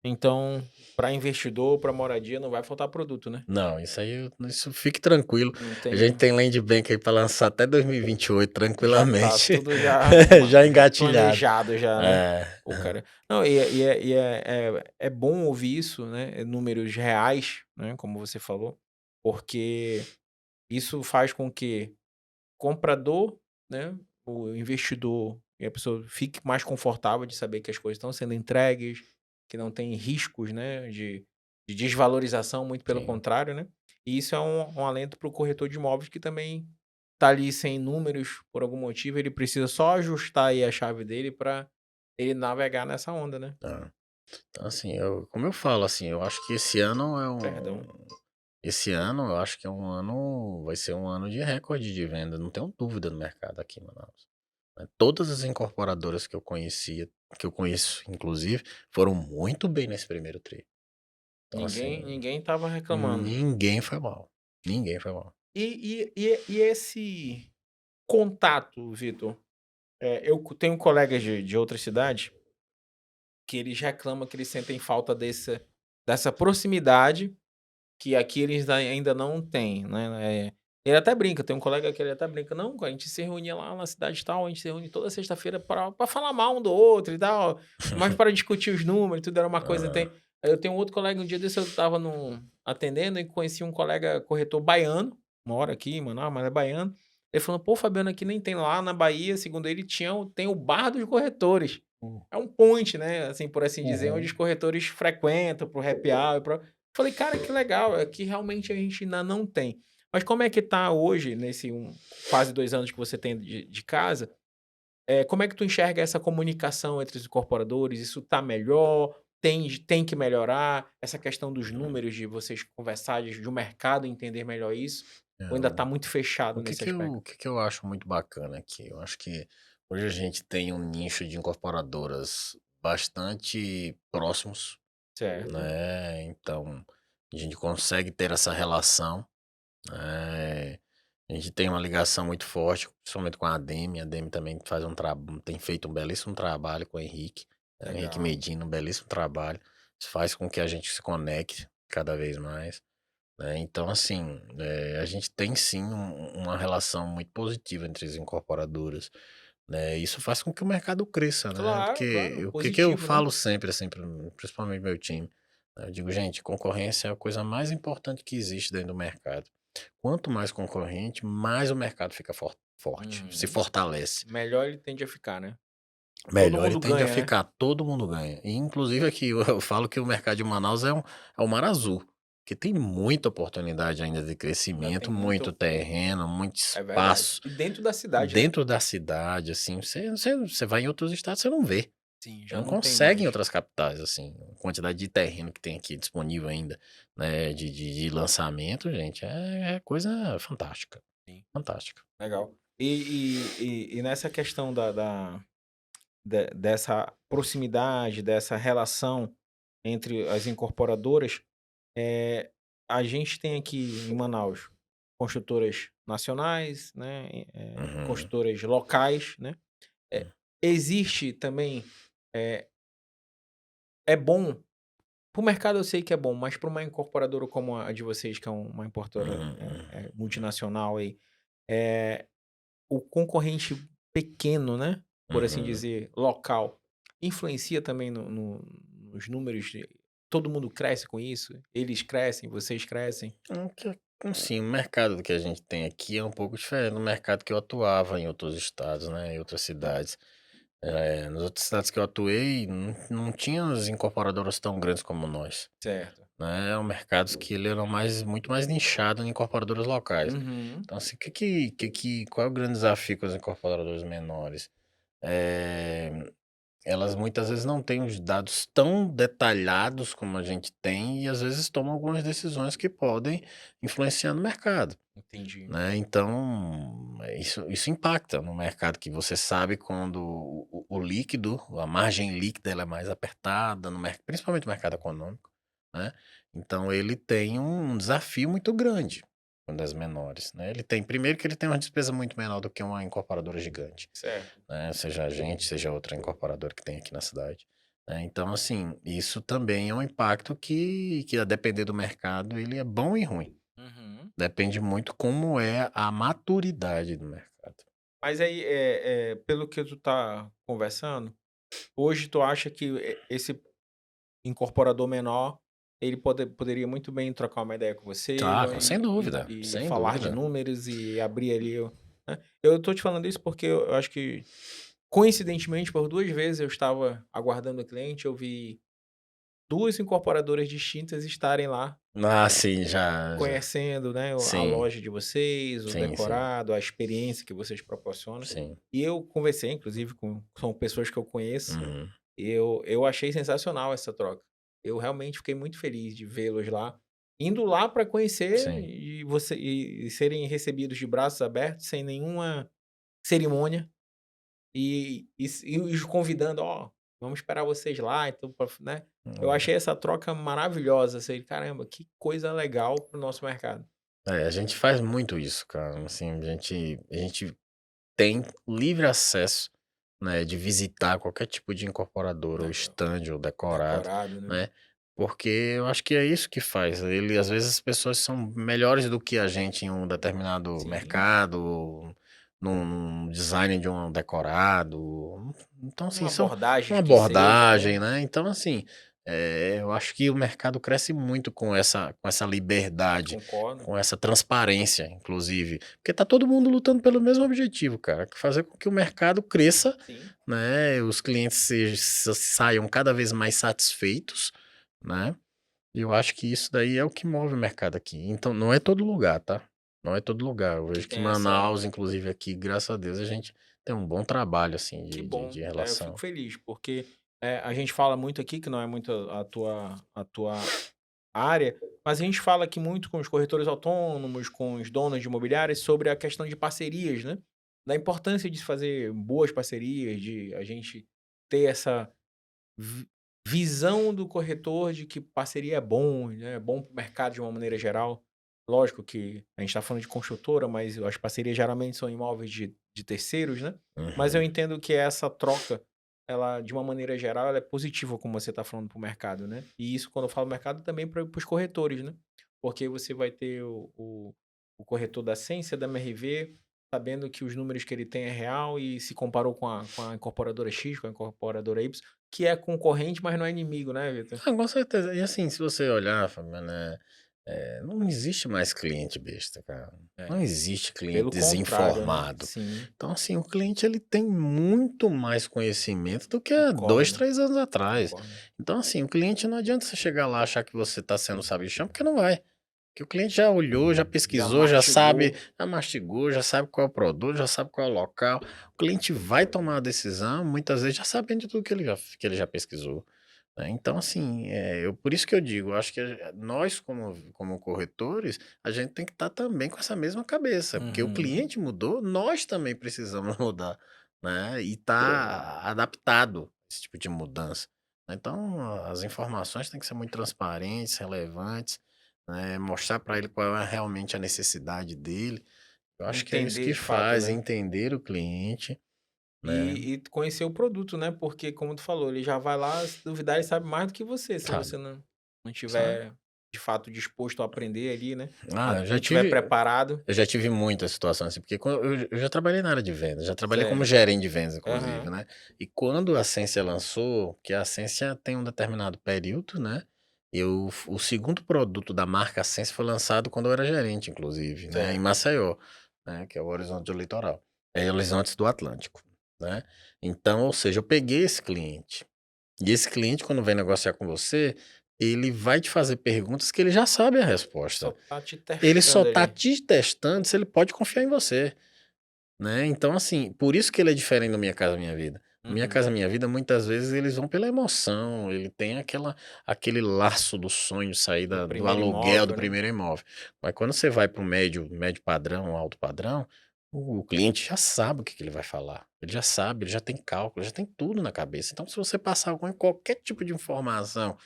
Então, para investidor, para moradia, não vai faltar produto, né? Não, isso fique tranquilo. Não A gente tem. tem land bank aí para lançar até 2028 Já tá tranquilamente, tudo já, já já engatilhado. planejado, já, né? É, Pô, cara. Não, e é bom ouvir isso, né? Números reais, né? Como você falou, porque isso faz com que comprador, né, o investidor e a pessoa fique mais confortável de saber que as coisas estão sendo entregues, que não tem riscos, né, de desvalorização, muito pelo sim. contrário, né? E isso é um alento para o corretor de imóveis que também tá ali sem números por algum motivo, ele precisa só ajustar aí a chave dele para ele navegar nessa onda, né? Tá. Então, assim, como eu falo, assim, eu acho que Perdão. esse ano eu acho que vai ser um ano de recorde de venda, não tenho dúvida no mercado aqui em Manaus. Né. Todas as incorporadoras que eu conheço, inclusive, foram muito bem nesse primeiro tri. Então, assim, Ninguém tava reclamando. ninguém foi mal. Ninguém foi mal. E esse contato, Vitor? Eu tenho colegas de outras cidades que eles reclamam que eles sentem falta dessa proximidade que aqui eles ainda não têm, né? Ele até brinca, tem um colega que ele até brinca, não, a gente se reunia lá na cidade tal, a gente se reúne toda sexta-feira para falar mal um do outro e tal, mas para discutir os números, tudo era uma coisa. Aham. Eu tenho outro colega, um dia desse eu estava atendendo e conheci um colega corretor baiano, mora aqui em Manaus, mas é baiano. Ele falou, pô, Fabiano, aqui nem tem lá na Bahia, segundo ele, tem o bar dos corretores. Hum. É um point, né, assim, por assim dizer, onde os Uhum. corretores frequentam pro happy hour, falei: "Cara, que legal, é que realmente a gente ainda não tem". Mas como é que tá hoje, nesse quase 2 anos que você tem de casa, como é que tu enxerga essa comunicação entre os incorporadores? Isso tá melhor? Tem que melhorar? Essa questão dos números, de vocês conversarem, de o mercado entender melhor isso, É, ou ainda tá muito fechado nesse aspecto? o que que eu acho muito bacana aqui? Eu acho que hoje a gente tem um nicho de incorporadoras bastante próximos, Certo, né? Então, a gente consegue ter essa relação, né? A gente tem uma ligação muito forte, principalmente com a ADEME. A ADEME também tem feito um belíssimo trabalho com o Henrique, né? O Henrique legal. Medina, um belíssimo trabalho. Isso faz com que a gente se conecte cada vez mais, né. Então, assim, a gente tem sim uma relação muito positiva entre as incorporadoras, né. Isso faz com que o mercado cresça, né, Claro, claro, porque o que eu positivo, né? falo sempre, assim, principalmente meu time, né, eu digo: "Gente, concorrência é a coisa mais importante que existe dentro do mercado. Quanto mais concorrente, mais o mercado fica forte, se Uhum. fortalece. Melhor ele tende a ficar, né? Todo Melhor ele mundo tende a ganha, né? ficar, todo mundo ganha". E inclusive aqui eu falo que o mercado de Manaus é o mar azul, que tem muita oportunidade ainda de Ainda tem crescimento, muita muito oportunidade. terreno, muito É verdade. espaço E dentro da cidade, né? dentro da cidade, assim, você vai em outros estados, você não vê, Sim, você já não não tem consegue em mais. outras capitais, assim, a quantidade de terreno que tem aqui disponível ainda, né, de lançamento, gente, é coisa fantástica, Sim, fantástica. legal. E nessa questão dessa proximidade, dessa relação entre as incorporadoras, eh, a gente tem aqui em Manaus construtoras nacionais, né, Uhum, construtoras locais, né. Eh, hum, existe também, eh, é bom para o mercado, eu sei que é bom, mas para uma incorporadora como a de vocês, que é uma importadora, uhum, uhum. multinacional aí, eh, o concorrente pequeno, né, por assim Uhum. dizer, local, influencia também nos números de todo mundo cresce com isso? Eles crescem, vocês crescem? Assim, o mercado que a gente tem aqui é um pouco diferente do mercado que eu atuava em outros estados, né, em outras cidades. Nas outras cidades que eu atuei, não tinha as incorporadoras tão grandes como nós, Certo. né, eram mercados que ele era muito mais nichado em incorporadoras locais. Uhum. Então, assim, qual é o grande desafio com as incorporadoras menores? Eh Elas muitas vezes não têm os dados tão detalhados como a gente tem e às vezes tomam algumas decisões que podem influenciar no mercado, Entendi. né. Então, isso impacta no mercado que você sabe quando o líquido, a margem líquida ela é mais apertada no principalmente no mercado econômico, né. Então ele tem um desafio muito grande, uma das menores, né. Ele tem primeiro que ele tem uma despesa muito menor do que uma incorporadora gigante, Certo. né, seja a gente, seja outra incorporadora que tem aqui na cidade, né. Então, assim, isso também é um impacto que a depender do mercado, ele é bom e ruim. Uhum. Depende muito como é a maturidade do mercado. Mas aí, pelo que tu tá conversando, hoje tu acha que esse incorporador menor, ele poderia muito bem trocar uma ideia com você Ah, e sem e dúvida, e sem falar de dúvida. números e abrir ali o né. Eu tô te falando isso porque eu acho que, coincidentemente, por 2 vezes eu estava aguardando o cliente, eu vi 2 incorporadoras distintas estarem lá, Ah, sim, já. conhecendo, né, a Sim, loja de vocês, o sim, decorado, a experiência que vocês proporcionam. sim. E eu conversei, inclusive, são pessoas que eu conheço, Uhum. e eu achei sensacional essa troca. Eu realmente fiquei muito feliz de vê-los lá, indo lá para conhecer Sim, e serem recebidos de braços abertos, sem nenhuma cerimônia, e os convidando: "Ó, vamos esperar vocês lá", então pra né. Eu é. achei essa troca maravilhosa, assim, caramba, que coisa legal para o nosso mercado. É, a gente faz muito isso, cara, assim, a gente tem livre acesso, né, de visitar qualquer tipo de incorporadora ou Legal. stand ou decorado, Decorado, né. né, porque eu acho que é isso que faz. Ele às vezes as pessoas são melhores do que a gente em um determinado Sim, mercado, num design de um decorado, então assim, uma são abordagem uma que seja, abordagem, né. né, então assim, eu acho que o mercado cresce muito com essa liberdade, Concordo. com essa transparência, inclusive. Porque tá todo mundo lutando pelo mesmo objetivo, cara, que fazer com que o mercado cresça, Sim, né, os clientes saiam cada vez mais satisfeitos, né, e eu acho que isso daí é o que move o mercado aqui. Então não é todo lugar, tá, não é todo lugar. Eu que vejo que tem essa Manaus, inclusive aqui, graças a Deus, a gente tem um bom trabalho, assim, que de bom. Eu fico relação. feliz, porque, a gente fala muito aqui, que não é muito a tua área, mas a gente fala aqui muito com os corretores autônomos, com os donos de imobiliárias, sobre a questão de parcerias, né, da importância de se fazer boas parcerias, de a gente ter essa vi visão do corretor de que parceria é bom, né, é bom para o mercado de uma maneira geral. Lógico que a gente está falando de construtora, mas as parcerias geralmente são imóveis de terceiros, né. Mas eu Uhum. entendo que essa troca, ela, de uma maneira geral, ela é positiva, como você está falando, para o mercado, né. E isso, quando eu falo mercado, também para os corretores, né. Porque você vai ter o corretor da Sensia, da MRV, sabendo que os números que ele tem é real e se comparou com a incorporadora X, com a incorporadora Y, que é concorrente, mas não é inimigo, né, Vitor? Ah, com certeza. E assim, se você olhar, Fabiana, não existe mais cliente besta, cara. Não É, existe cliente pelo contrário, né. desinformado. Sim, Então, assim, o cliente ele tem muito mais conhecimento do que há 2, concordo, 3 anos atrás. concordo. Então, assim, o cliente não adianta você chegar lá e achar que você está sendo sabichão, porque não vai. Porque o cliente já olhou, já Já pesquisou, já sabe, mastigou. já mastigou, já sabe qual é o produto, já sabe qual é o local. O cliente vai tomar a decisão, muitas vezes já sabendo de tudo que ele já pesquisou, né. Então, assim, por isso que eu digo, eu acho que nós como corretores, a gente tem que estar também com essa mesma cabeça, porque o Uhum. cliente mudou, nós também precisamos mudar, né, e estar adaptado a esse tipo de mudança, né. Então, as informações têm que ser muito transparentes, relevantes, né, mostrar para ele qual é realmente a necessidade dele. Eu acho que é isso Entender que de fato, faz, né. entender o cliente, né. E conhecer o produto, né, porque como tu falou, ele já vai lá, se duvidar ele sabe mais do que você, se Sabe, você não sabe. tiver de fato disposto a aprender ali, né? Ah, Quem estiver preparado. eu já tive muita situação assim, porque eu já trabalhei na área de vendas, já trabalhei como Certo. gerente de vendas, inclusive, Aham. né? E quando a Ascensia lançou, que a Ascensia tem um determinado período, né? O segundo produto da marca Ascensia foi lançado quando eu era gerente, inclusive, né? Em Certo. Maceió, né? Que é o Horizonte do Litoral, é Horizontes do Atlântico, né? Então, ou seja, eu peguei esse cliente. E esse cliente, quando vem negociar com você, ele vai te fazer perguntas que ele já sabe a Só resposta. tá te Ele só testando tá ali. te testando se ele pode confiar em você, né. Então, assim, por isso que ele é diferente do Minha Casa Minha Vida. Minha Uhum. Casa Minha Vida, muitas vezes, eles vão pela emoção, ele tem aquele laço do sonho, sair Do do primeiro aluguel do imóvel, né? primeiro imóvel. Mas quando você vai para o médio padrão, alto padrão, o cliente já sabe o que que ele vai falar. Ele já sabe, ele já tem cálculo, já tem tudo na cabeça. Então, se você passar qualquer tipo de informação,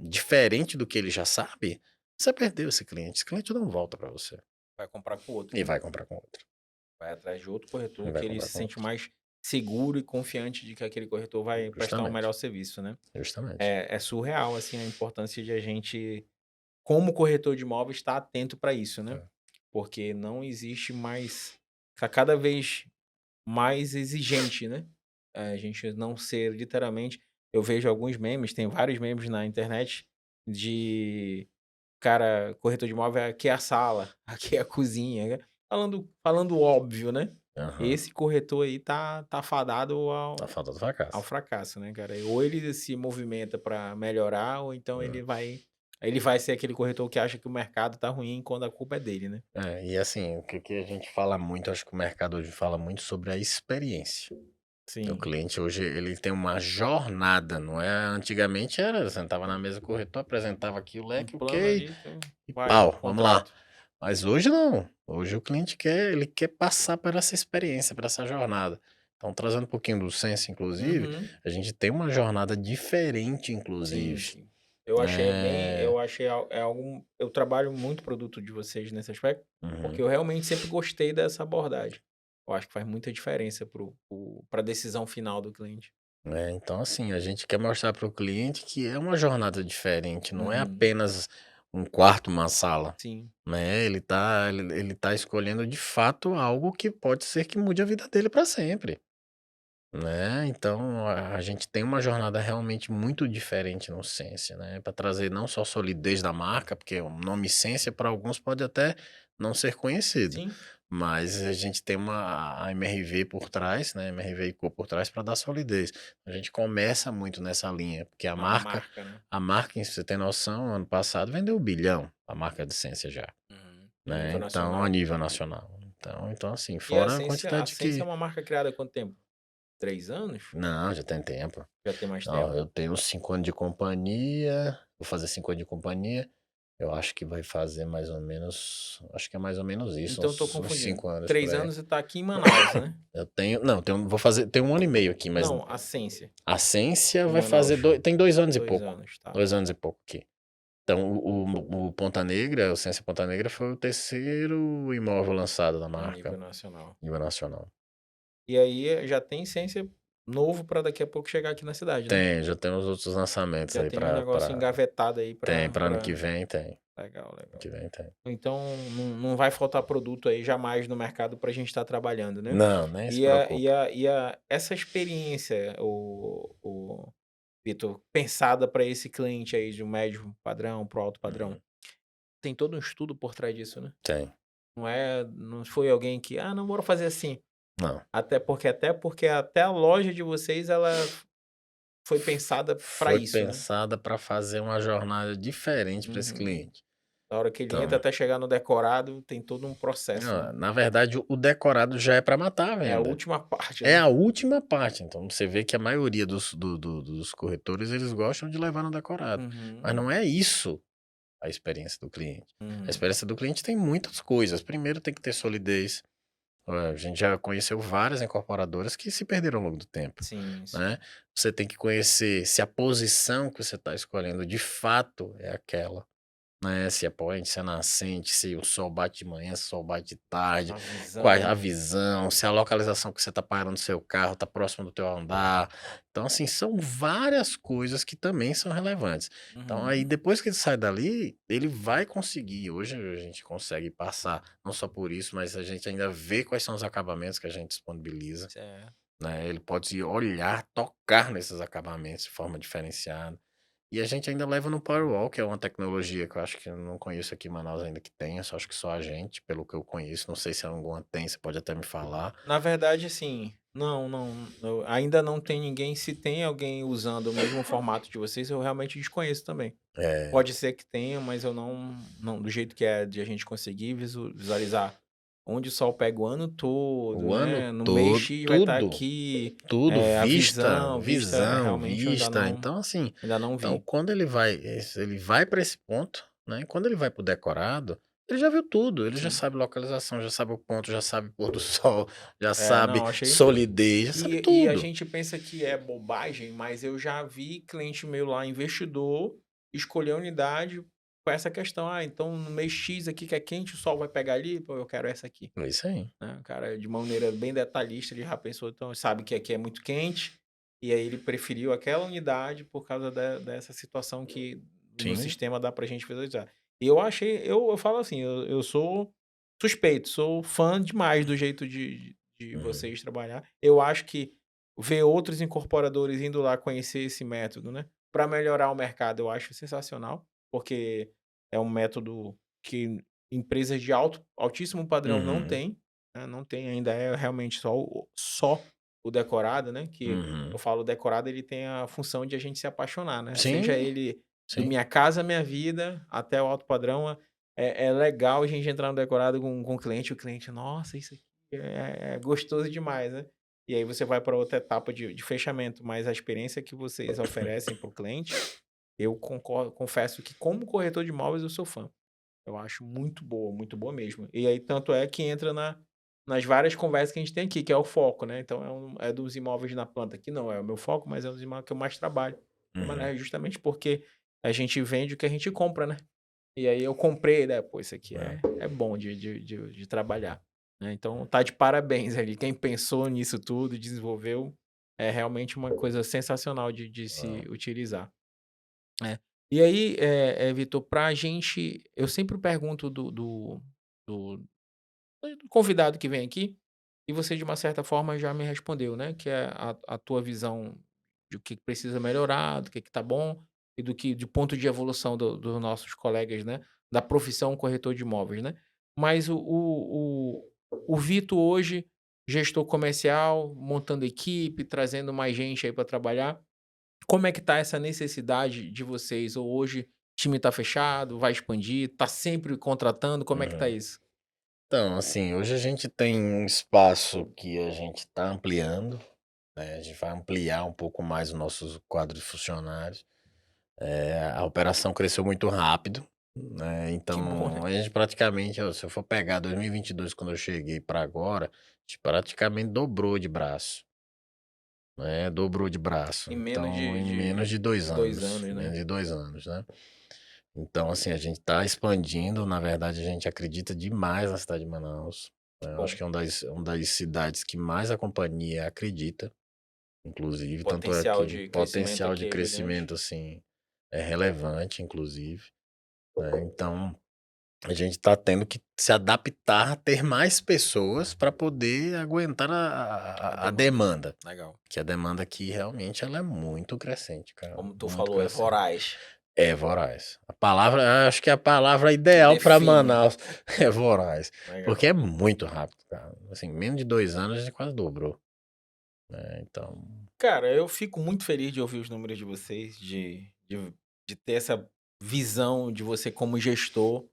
diferente do que ele já sabe, você perdeu esse cliente. Esse cliente não volta para você. Vai comprar com outro, E né? vai comprar com outro. Vai atrás de outro E corretor vai que ele comprar se com sente outro. mais seguro e confiante de que aquele corretor vai prestar um Justamente, melhor serviço, né? justamente. É surreal, assim, a importância de a gente, como corretor de imóveis, estar atento para isso, né? É. Porque não existe mais, tá cada vez mais exigente, né? A gente não ser literalmente. Eu vejo alguns memes, tem vários memes na internet de cara, corretor de imóvel, aqui é a sala, aqui é a cozinha, né? Falando óbvio, né? Aham. Esse corretor aí tá fadado A falta do ao fracasso. fracasso, né, cara? Ou ele se movimenta para melhorar, ou então Hum. ele vai ser aquele corretor que acha que o mercado tá ruim quando a culpa é dele, né? É, e assim, o que a gente fala muito, acho que o mercado hoje fala muito sobre a experiência. O Sim, cliente hoje, ele tem uma jornada, não é? Antigamente era, sentava na mesa do corretor, apresentava aqui o um leque, plano ok, ali, então e vai, pau, vamos lá. contrato. Mas hoje não. Hoje o cliente quer, ele quer passar por essa experiência, por essa jornada. Então, trazendo um pouquinho do Sense, inclusive, Uhum. a gente tem uma jornada diferente, Sim, inclusive. sim. Eu achei bem, É. eu achei é algo, eu trabalho muito produto de vocês nesse aspecto, porque Uhum. eu realmente sempre gostei dessa abordagem. Eu acho que faz muita diferença para a decisão final do cliente. É, então, assim, a gente quer mostrar para o cliente que é uma jornada diferente, não é Uhum. apenas um quarto, uma sala, Sim, né? Ele tá escolhendo de fato algo que pode ser que mude a vida dele para sempre. Né, então a gente tem uma jornada realmente muito diferente no Sense, né, para trazer não só solidez da marca, porque o nome Sense para alguns pode até não ser conhecido, sim. mas a gente tem a MRV por trás, né, MRV e Co por trás para dar solidez. A gente começa muito nessa linha, porque A marca, né. a marca, se você tem noção, ano passado vendeu 1 bilhão, a marca de Sense já, Uhum. A né, nível então a nacional. nível nacional. Então assim, E a fora a Ascensia a quantidade Ascensia é que uma marca criada há quanto tempo? 3 anos? não, já tem tempo. Já tem mais Não, tempo? eu tenho 5 anos de companhia, vou fazer 5 anos de companhia, eu acho que vai fazer mais ou menos, acho que é mais ou menos isso, Então eu tô uns confundindo. 5 anos por 3 aí. anos e tá aqui em Manaus, né? Eu tenho não, tenho 1 ano e meio aqui, mas Não, a Ascensia a Ascensia em vai fazer Manaus. 2 anos e 2 pouco, anos, tá. 2 anos e pouco aqui. Então o Ponta Negra, o Ascensia Ponta Negra foi o terceiro imóvel lançado da A marca, nível nacional. nível nacional. E aí já tem Sensia novo para daqui a pouco chegar aqui na cidade, né? Tem, já tem os outros lançamentos Já aí tem um para negócio engavetado aí tem, pra para ano que pra vem tem, legal, ano legal. que vem tem. Então não vai faltar produto aí jamais no mercado pra gente estar trabalhando, né? Não, nem se E preocupe. essa experiência, o Vitor, pensada para esse cliente aí de um médio padrão para o alto padrão, Uhum. tem todo um estudo por trás disso, né? Tem. Não foi alguém que: "Ah, não, bora fazer assim". Não. Até porque até a loja de vocês, ela foi pensada para Foi isso, né? pensada para fazer uma jornada diferente para esse Uhum. cliente. Na hora que ele entra Então, até chegar no decorado, tem todo um processo, né? na verdade, o decorado já é para matar a É a venda. última parte, É né? a última parte. Então, você vê que a maioria dos corretores, eles gostam de levar no decorado. Mas Uhum, não é isso a experiência do cliente. A uhum. experiência do cliente tem muitas coisas. Primeiro, tem que ter solidez. A gente já conheceu várias incorporadoras que se perderam ao longo do tempo, Sim, né. sim. Você tem que conhecer se a posição que você está escolhendo de fato é aquela. né? Se é poente, se é nascente, se o sol bate de manhã, se o sol bate de tarde, A qual é a visão. visão, se a localização que você está parando o seu carro está próximo do teu andar. Então, assim, são várias coisas que também são relevantes. Então, aí Uhum. depois que ele sai dali, ele vai conseguir. Hoje a gente consegue passar, não só por isso, mas a gente ainda vê quais são os acabamentos que a gente disponibiliza, Certo. né? Ele pode olhar, tocar nesses acabamentos de forma diferenciada. E a gente ainda leva no Powerwall, que é uma tecnologia que eu acho que eu não conheço aqui em Manaus ainda que tenha, só acho que só a gente, pelo que eu conheço. Não sei se alguma tem, você pode até me falar. Na verdade, assim, não, ainda não tem ninguém. Se tem alguém usando o mesmo formato de vocês, eu realmente desconheço também. É, Pode ser que tenha, mas eu não, do jeito que é de a gente conseguir visualizar onde o sol pega o ano todo, o ano né? No mês todo, X vai estar tudo, aqui, tudo, a vista, visão, vista, visão, realmente eu vista. Então, assim, ainda não então vi. quando ele vai para esse ponto, né? Quando ele vai pro decorado, ele já viu tudo, ele já Sim. sabe localização, já sabe o ponto, já sabe pôr do sol, já É, sabe não, achei. solidez, já sabe E a tudo. gente pensa que é bobagem, mas eu já vi cliente meu lá, investidor, escolher a unidade com essa questão: "Ah, então no mês X aqui que é quente, o sol vai pegar ali, pô, eu quero essa aqui", É isso aí. né. O cara de maneira bem detalhista, ele já pensou, então sabe que aqui é muito quente, e aí ele preferiu aquela unidade por causa dessa situação que no Sim. sistema dá pra gente visualizar. E eu achei, eu falo assim, eu sou suspeito, sou fã demais do jeito de Uhum. vocês trabalhar. Eu acho que ver outros incorporadores indo lá conhecer esse método, né, para melhorar o mercado, eu acho sensacional, porque é um método que empresas de altíssimo padrão não Uhum. têm, né, não tem ainda, é realmente só o decorado, né, que eu Uhum. falo decorado, ele tem a função de a gente se apaixonar, né, seja Sim, ele do sim. Minha Casa Minha Vida até o alto padrão, é legal a gente entrar no decorado com o cliente: "Nossa, isso aqui é gostoso demais", né. E aí você vai para outra etapa de fechamento, mas a experiência que vocês oferecem para o cliente, eu confesso que como corretor de imóveis eu sou fã. Eu acho muito boa mesmo. E aí tanto é que entra nas várias conversas que a gente tem aqui, que é o foco, né, então é dos imóveis na planta, que não é o meu foco, mas é um dos imóveis que eu mais trabalho. Uhum. Justamente porque a gente vende o que a gente compra, né. E aí eu comprei, né, pô, isso aqui É. é bom de trabalhar, né, então tá de parabéns ali, quem pensou nisso tudo e desenvolveu, é realmente uma coisa sensacional de se Hã. utilizar. É. E aí, Vitor, pra gente eu sempre pergunto do do convidado que vem aqui, e você de uma certa forma já me respondeu, né, que é a tua visão de o que precisa melhorar, do que tá bom, e do que de ponto de evolução dos nossos colegas, né, da profissão corretor de imóveis, né. Mas o Vitor hoje, gestor comercial, montando equipe, trazendo mais gente aí para trabalhar, como é que tá essa necessidade de vocês? Ou hoje o time tá fechado, vai expandir, tá sempre contratando, como é que tá Uhum. isso? Então, assim, hoje a gente tem um espaço que a gente está ampliando, né, a gente vai ampliar um pouco mais o nosso quadro de funcionários. A operação cresceu muito rápido, né, Que bom, então né? a gente praticamente, ó, se eu for pegar 2022 quando eu cheguei para agora, a gente praticamente dobrou de braço, né, dobrou de braço. Em menos Então em de menos de 2 2 anos, anos, né? menos de 2 anos, né. Então, assim, a gente está expandindo, na verdade a gente acredita demais na cidade de Manaus, Que né, eu acho bom. que é uma das cidades que mais a companhia acredita, inclusive, tanto é Potencial que de crescimento potencial aqui de é evidente. crescimento, assim, é relevante, inclusive, né, então a gente está tendo que se adaptar a ter mais pessoas para poder aguentar A a demanda. demanda, Legal. que a demanda aqui realmente ela é muito crescente, cara, Como tu muito falou, é crescente. voraz. É voraz. A palavra acho que é a palavra Que ideal para define. Manaus é voraz, porque Legal. é muito rápido, cara. Assim, menos de 2 anos a gente quase dobrou, né, então Cara, eu fico muito feliz de ouvir os números de vocês, de ter essa visão de você como gestor,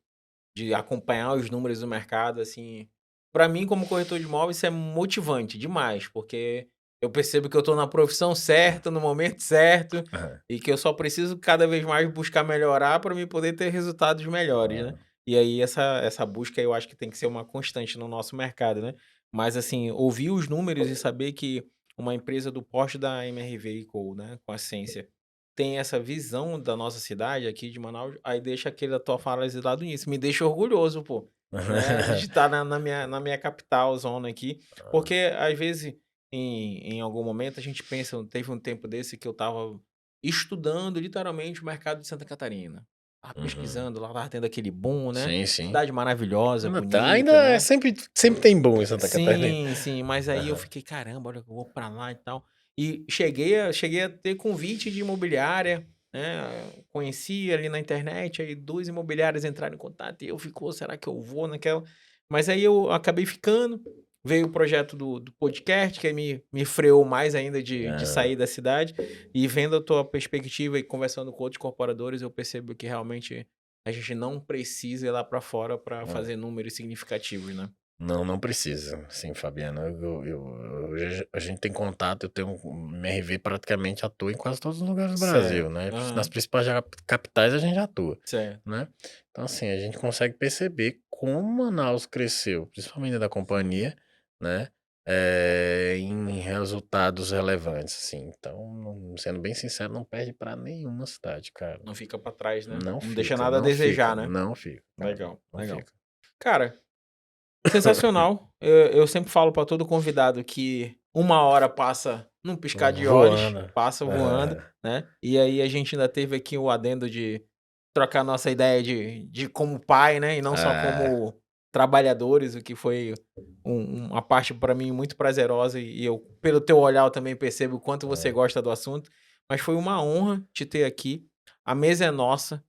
de acompanhar os números do mercado, assim, para mim como corretor de imóveis isso é motivante demais, porque eu percebo que eu estou na profissão certa, no momento certo, é, e que eu só preciso cada vez mais buscar melhorar para mim poder ter resultados melhores, né. é. E aí essa busca eu acho que tem que ser uma constante no nosso mercado, né. Mas assim, ouvir os números e saber que uma empresa do porte da MR Vehicle, né, com a Ascensia, tem essa visão da nossa cidade aqui de Manaus, aí deixa aquele a tua fala de lado nisso. Me deixa orgulhoso, pô, né, de estar na minha capital, zona aqui, porque às vezes em algum momento a gente pensa, teve um tempo desse que eu estava estudando literalmente o mercado de Santa Catarina. Tava Uhum. pesquisando, lá tava tendo aquele boom, né? Sim, sim. Cidade maravilhosa, Ainda bonita, né? sempre tem bom em Santa Catarina. Sim, sim, mas aí eu Aham. fiquei: "Caramba, olha, eu vou pra lá e tal". E cheguei a ter convite de imobiliária, né, conheci ali na internet, aí 2 imobiliárias entraram em contato e eu ficou: "Será que eu vou naquela?". Mas aí eu acabei ficando, veio o projeto do podcast, que aí me freou mais ainda de Aham. sair da cidade, e vendo a tua perspectiva e conversando com outros corporadores, eu percebo que realmente a gente não precisa ir lá pra fora pra Hã. fazer números significativos, né. Não, não precisa. Sim, Fabiano, a gente tem contato, eu tenho um MRV praticamente atua em quase todos os lugares do Brasil, Certo. né, nas Aham. principais capitais a gente atua, Certo. né. Então, assim, a gente consegue perceber como Manaus cresceu, principalmente da companhia, né, em resultados relevantes, assim. Então, sendo bem sincero, não perde para nenhuma cidade, cara. Não fica pra trás, né. Não Não deixa fica, nada a não fica, desejar, né. não fica, cara, Legal, não legal. fica. Cara, sensacional. Eu sempre falo pra todo convidado que 1 hora passa num piscar de olhos, Voando. passa voando, Aham. né. E aí a gente ainda teve aqui o adendo de trocar nossa ideia de como pai, né, e não só É. como trabalhadores, o que foi uma parte pra mim muito prazerosa e eu, pelo teu olhar, eu também percebo o quanto você É. gosta do assunto. Mas foi uma honra te ter aqui. A mesa é nossa.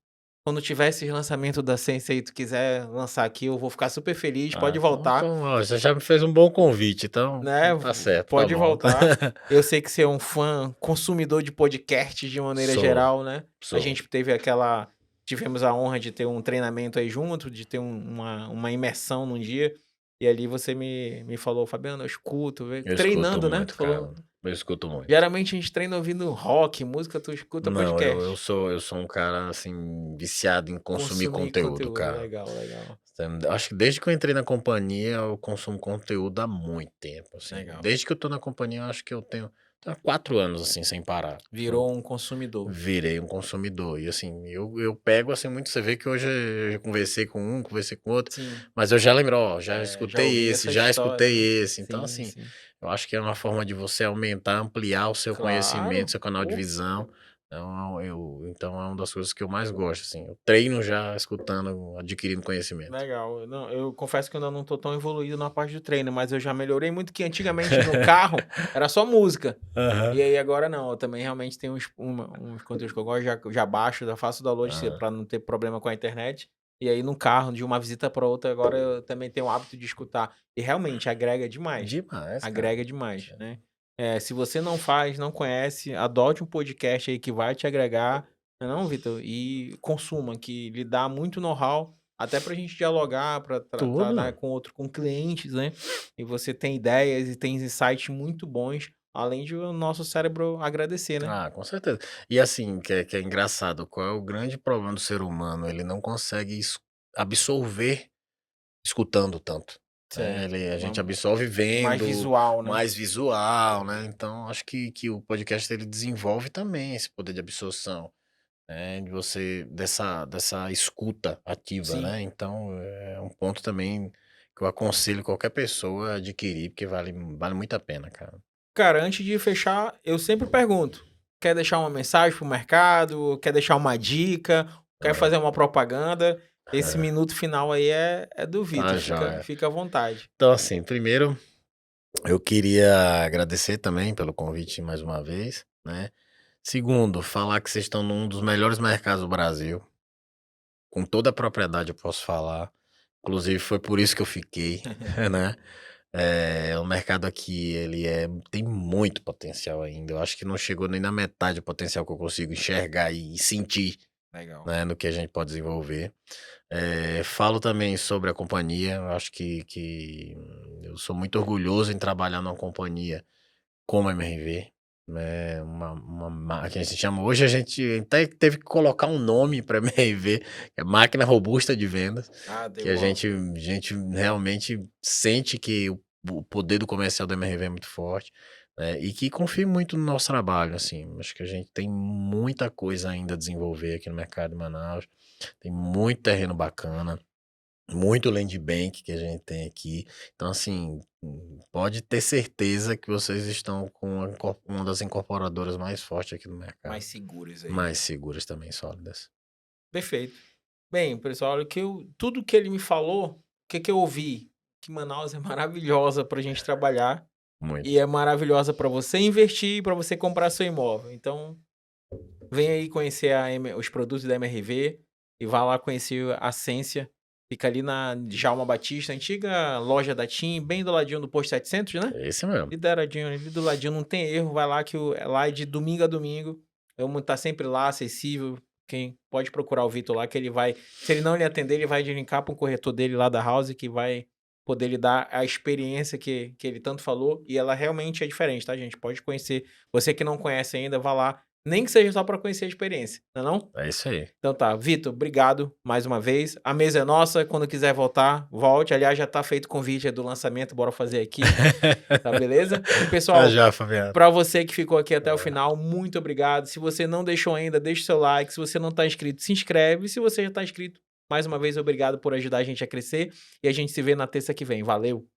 Quando tiver esse lançamento da Sensei e tu quiser lançar aqui, eu vou ficar super feliz, Ah, pode então voltar, ó, você já me fez um bom convite, então né, tá certo, tá pode bom. voltar. Eu sei que você é um fã consumidor de podcast de maneira Sou, geral, né. A sou. gente tivemos a honra de ter um treinamento aí junto, de ter uma imersão num dia, e ali você me falou: "Fabiano, eu escuto", Eu escuto treinando, né, tu muito, cara, falou. eu escuto muito. Geralmente a gente treina ouvindo rock, música, tu escuta Não, podcast. eu sou um cara, assim, viciado em consumir Consumir conteúdo, conteúdo, cara. legal, legal, Acho que desde que eu entrei na companhia, eu consumo conteúdo há muito tempo, assim. legal. Desde que eu tô na companhia, eu acho que eu tenho há 4 anos, assim, sem parar. Virou um consumidor. Virei um consumidor e, assim, eu pego, assim, muito você vê que hoje eu conversei com um, conversei com outro, Sim. mas eu já lembro: "Ó, Já ouvi essa já história, né. escutei esse". Então, Sim, assim, sim. eu acho que é uma forma de você aumentar, ampliar o seu conhecimento, Claro. seu canal de Pô, visão. Então é uma das coisas que eu mais gosto, assim, eu treino já escutando, adquirindo conhecimento. legal. Não, eu confesso que eu ainda não tô tão evoluído na parte do treino, mas eu já melhorei muito, que antigamente no carro era só música. Aham. E aí agora não, eu também realmente tenho uns conteúdos que eu gosto, já baixo, já faço download Aham. pra não ter problema com a internet. E aí no carro, de uma visita pra outra, agora eu também tenho o hábito de escutar. E realmente agrega demais. Demais, cara. Agrega demais, né. Se você não faz, não conhece, adote um podcast aí que vai te agregar, não é não, Vitor? E consuma, que lhe dá muito know-how, até pra gente dialogar, pra tratar Tudo. com clientes, né. E você tem ideias e tem insights muito bons, além de o nosso cérebro agradecer, né. Ah, com certeza. E assim, que é engraçado, qual é o grande problema do ser humano? Ele não consegue absorver escutando tanto, né, Certo. a gente Vamos absorve mais vendo, visual, né. mais visual, né, então acho que o podcast ele desenvolve também esse poder de absorção, né, de você dessa escuta ativa, Sim. né, então é um ponto também que eu aconselho qualquer pessoa a adquirir, porque vale muito a pena, cara. Cara, antes de fechar, eu sempre pergunto: quer deixar uma mensagem para o mercado? Quer deixar uma dica? Quer Hã. fazer uma propaganda? Esse minuto final aí é do Vitor, Tá fica joia. fica à vontade. Então assim, primeiro eu queria agradecer também pelo convite mais uma vez, né. Segundo, falar que vocês estão num dos melhores mercados do Brasil, com toda a propriedade eu posso falar, inclusive foi por isso que eu fiquei, né. O mercado aqui ele tem muito potencial ainda, eu acho que não chegou nem na metade do potencial que eu consigo enxergar e sentir, Legal. né, no que a gente pode desenvolver. Falo também sobre a companhia, eu acho que eu sou muito orgulhoso em trabalhar numa companhia como a MRV, né, que a gente chama hoje a gente até teve que colocar um nome para MRV, que é Máquina Robusta de Vendas, Ah, que deu a bom. gente realmente sente que o poder do comercial da MRV é muito forte. E que confie muito no nosso trabalho, assim. Acho que a gente tem muita coisa ainda a desenvolver aqui no mercado de Manaus. Tem muito terreno bacana, muito land bank que a gente tem aqui. Então, assim, pode ter certeza que vocês estão com uma das incorporadoras mais fortes aqui no mercado. Mais seguros aí. Mais seguras também, sólidas. Perfeito. Bem, pessoal, olha tudo que ele me falou, o que eu ouvi? Que Manaus é maravilhosa para a gente trabalhar Muito. e é maravilhosa para você investir, para você comprar seu imóvel. Então, vem aí conhecer os produtos da MRV e vá lá conhecer a Ascensia. Fica ali na Djalma Batista, antiga loja da TIM, bem do ladinho do posto 700, né? É esse mesmo. Ali do ladinho, não tem erro. Vai lá que lá é de domingo a domingo. Vamos estar sempre lá, acessível. Quem pode procurar o Vitor lá, que ele vai... Se ele não lhe atender, ele vai linkar para um corretor dele lá da House, que vai poder lhe dar a experiência que ele tanto falou. E ela realmente é diferente, tá, gente? Pode conhecer. Você que não conhece ainda, vá lá. Nem que seja só para conhecer a experiência, não é não? É isso aí. Então tá, Vitor, obrigado mais uma vez. A mesa é nossa, quando quiser voltar, volte. Aliás, já tá feito o convite do lançamento, bora fazer aqui. Tá beleza? E pessoal, já, Fabiano. para você que ficou aqui até o final, muito obrigado. Se você não deixou ainda, deixa o seu like. Se você não tá inscrito, se inscreve. Se você já tá inscrito, mais uma vez, obrigado por ajudar a gente a crescer. E a gente se vê na terça que vem. Valeu!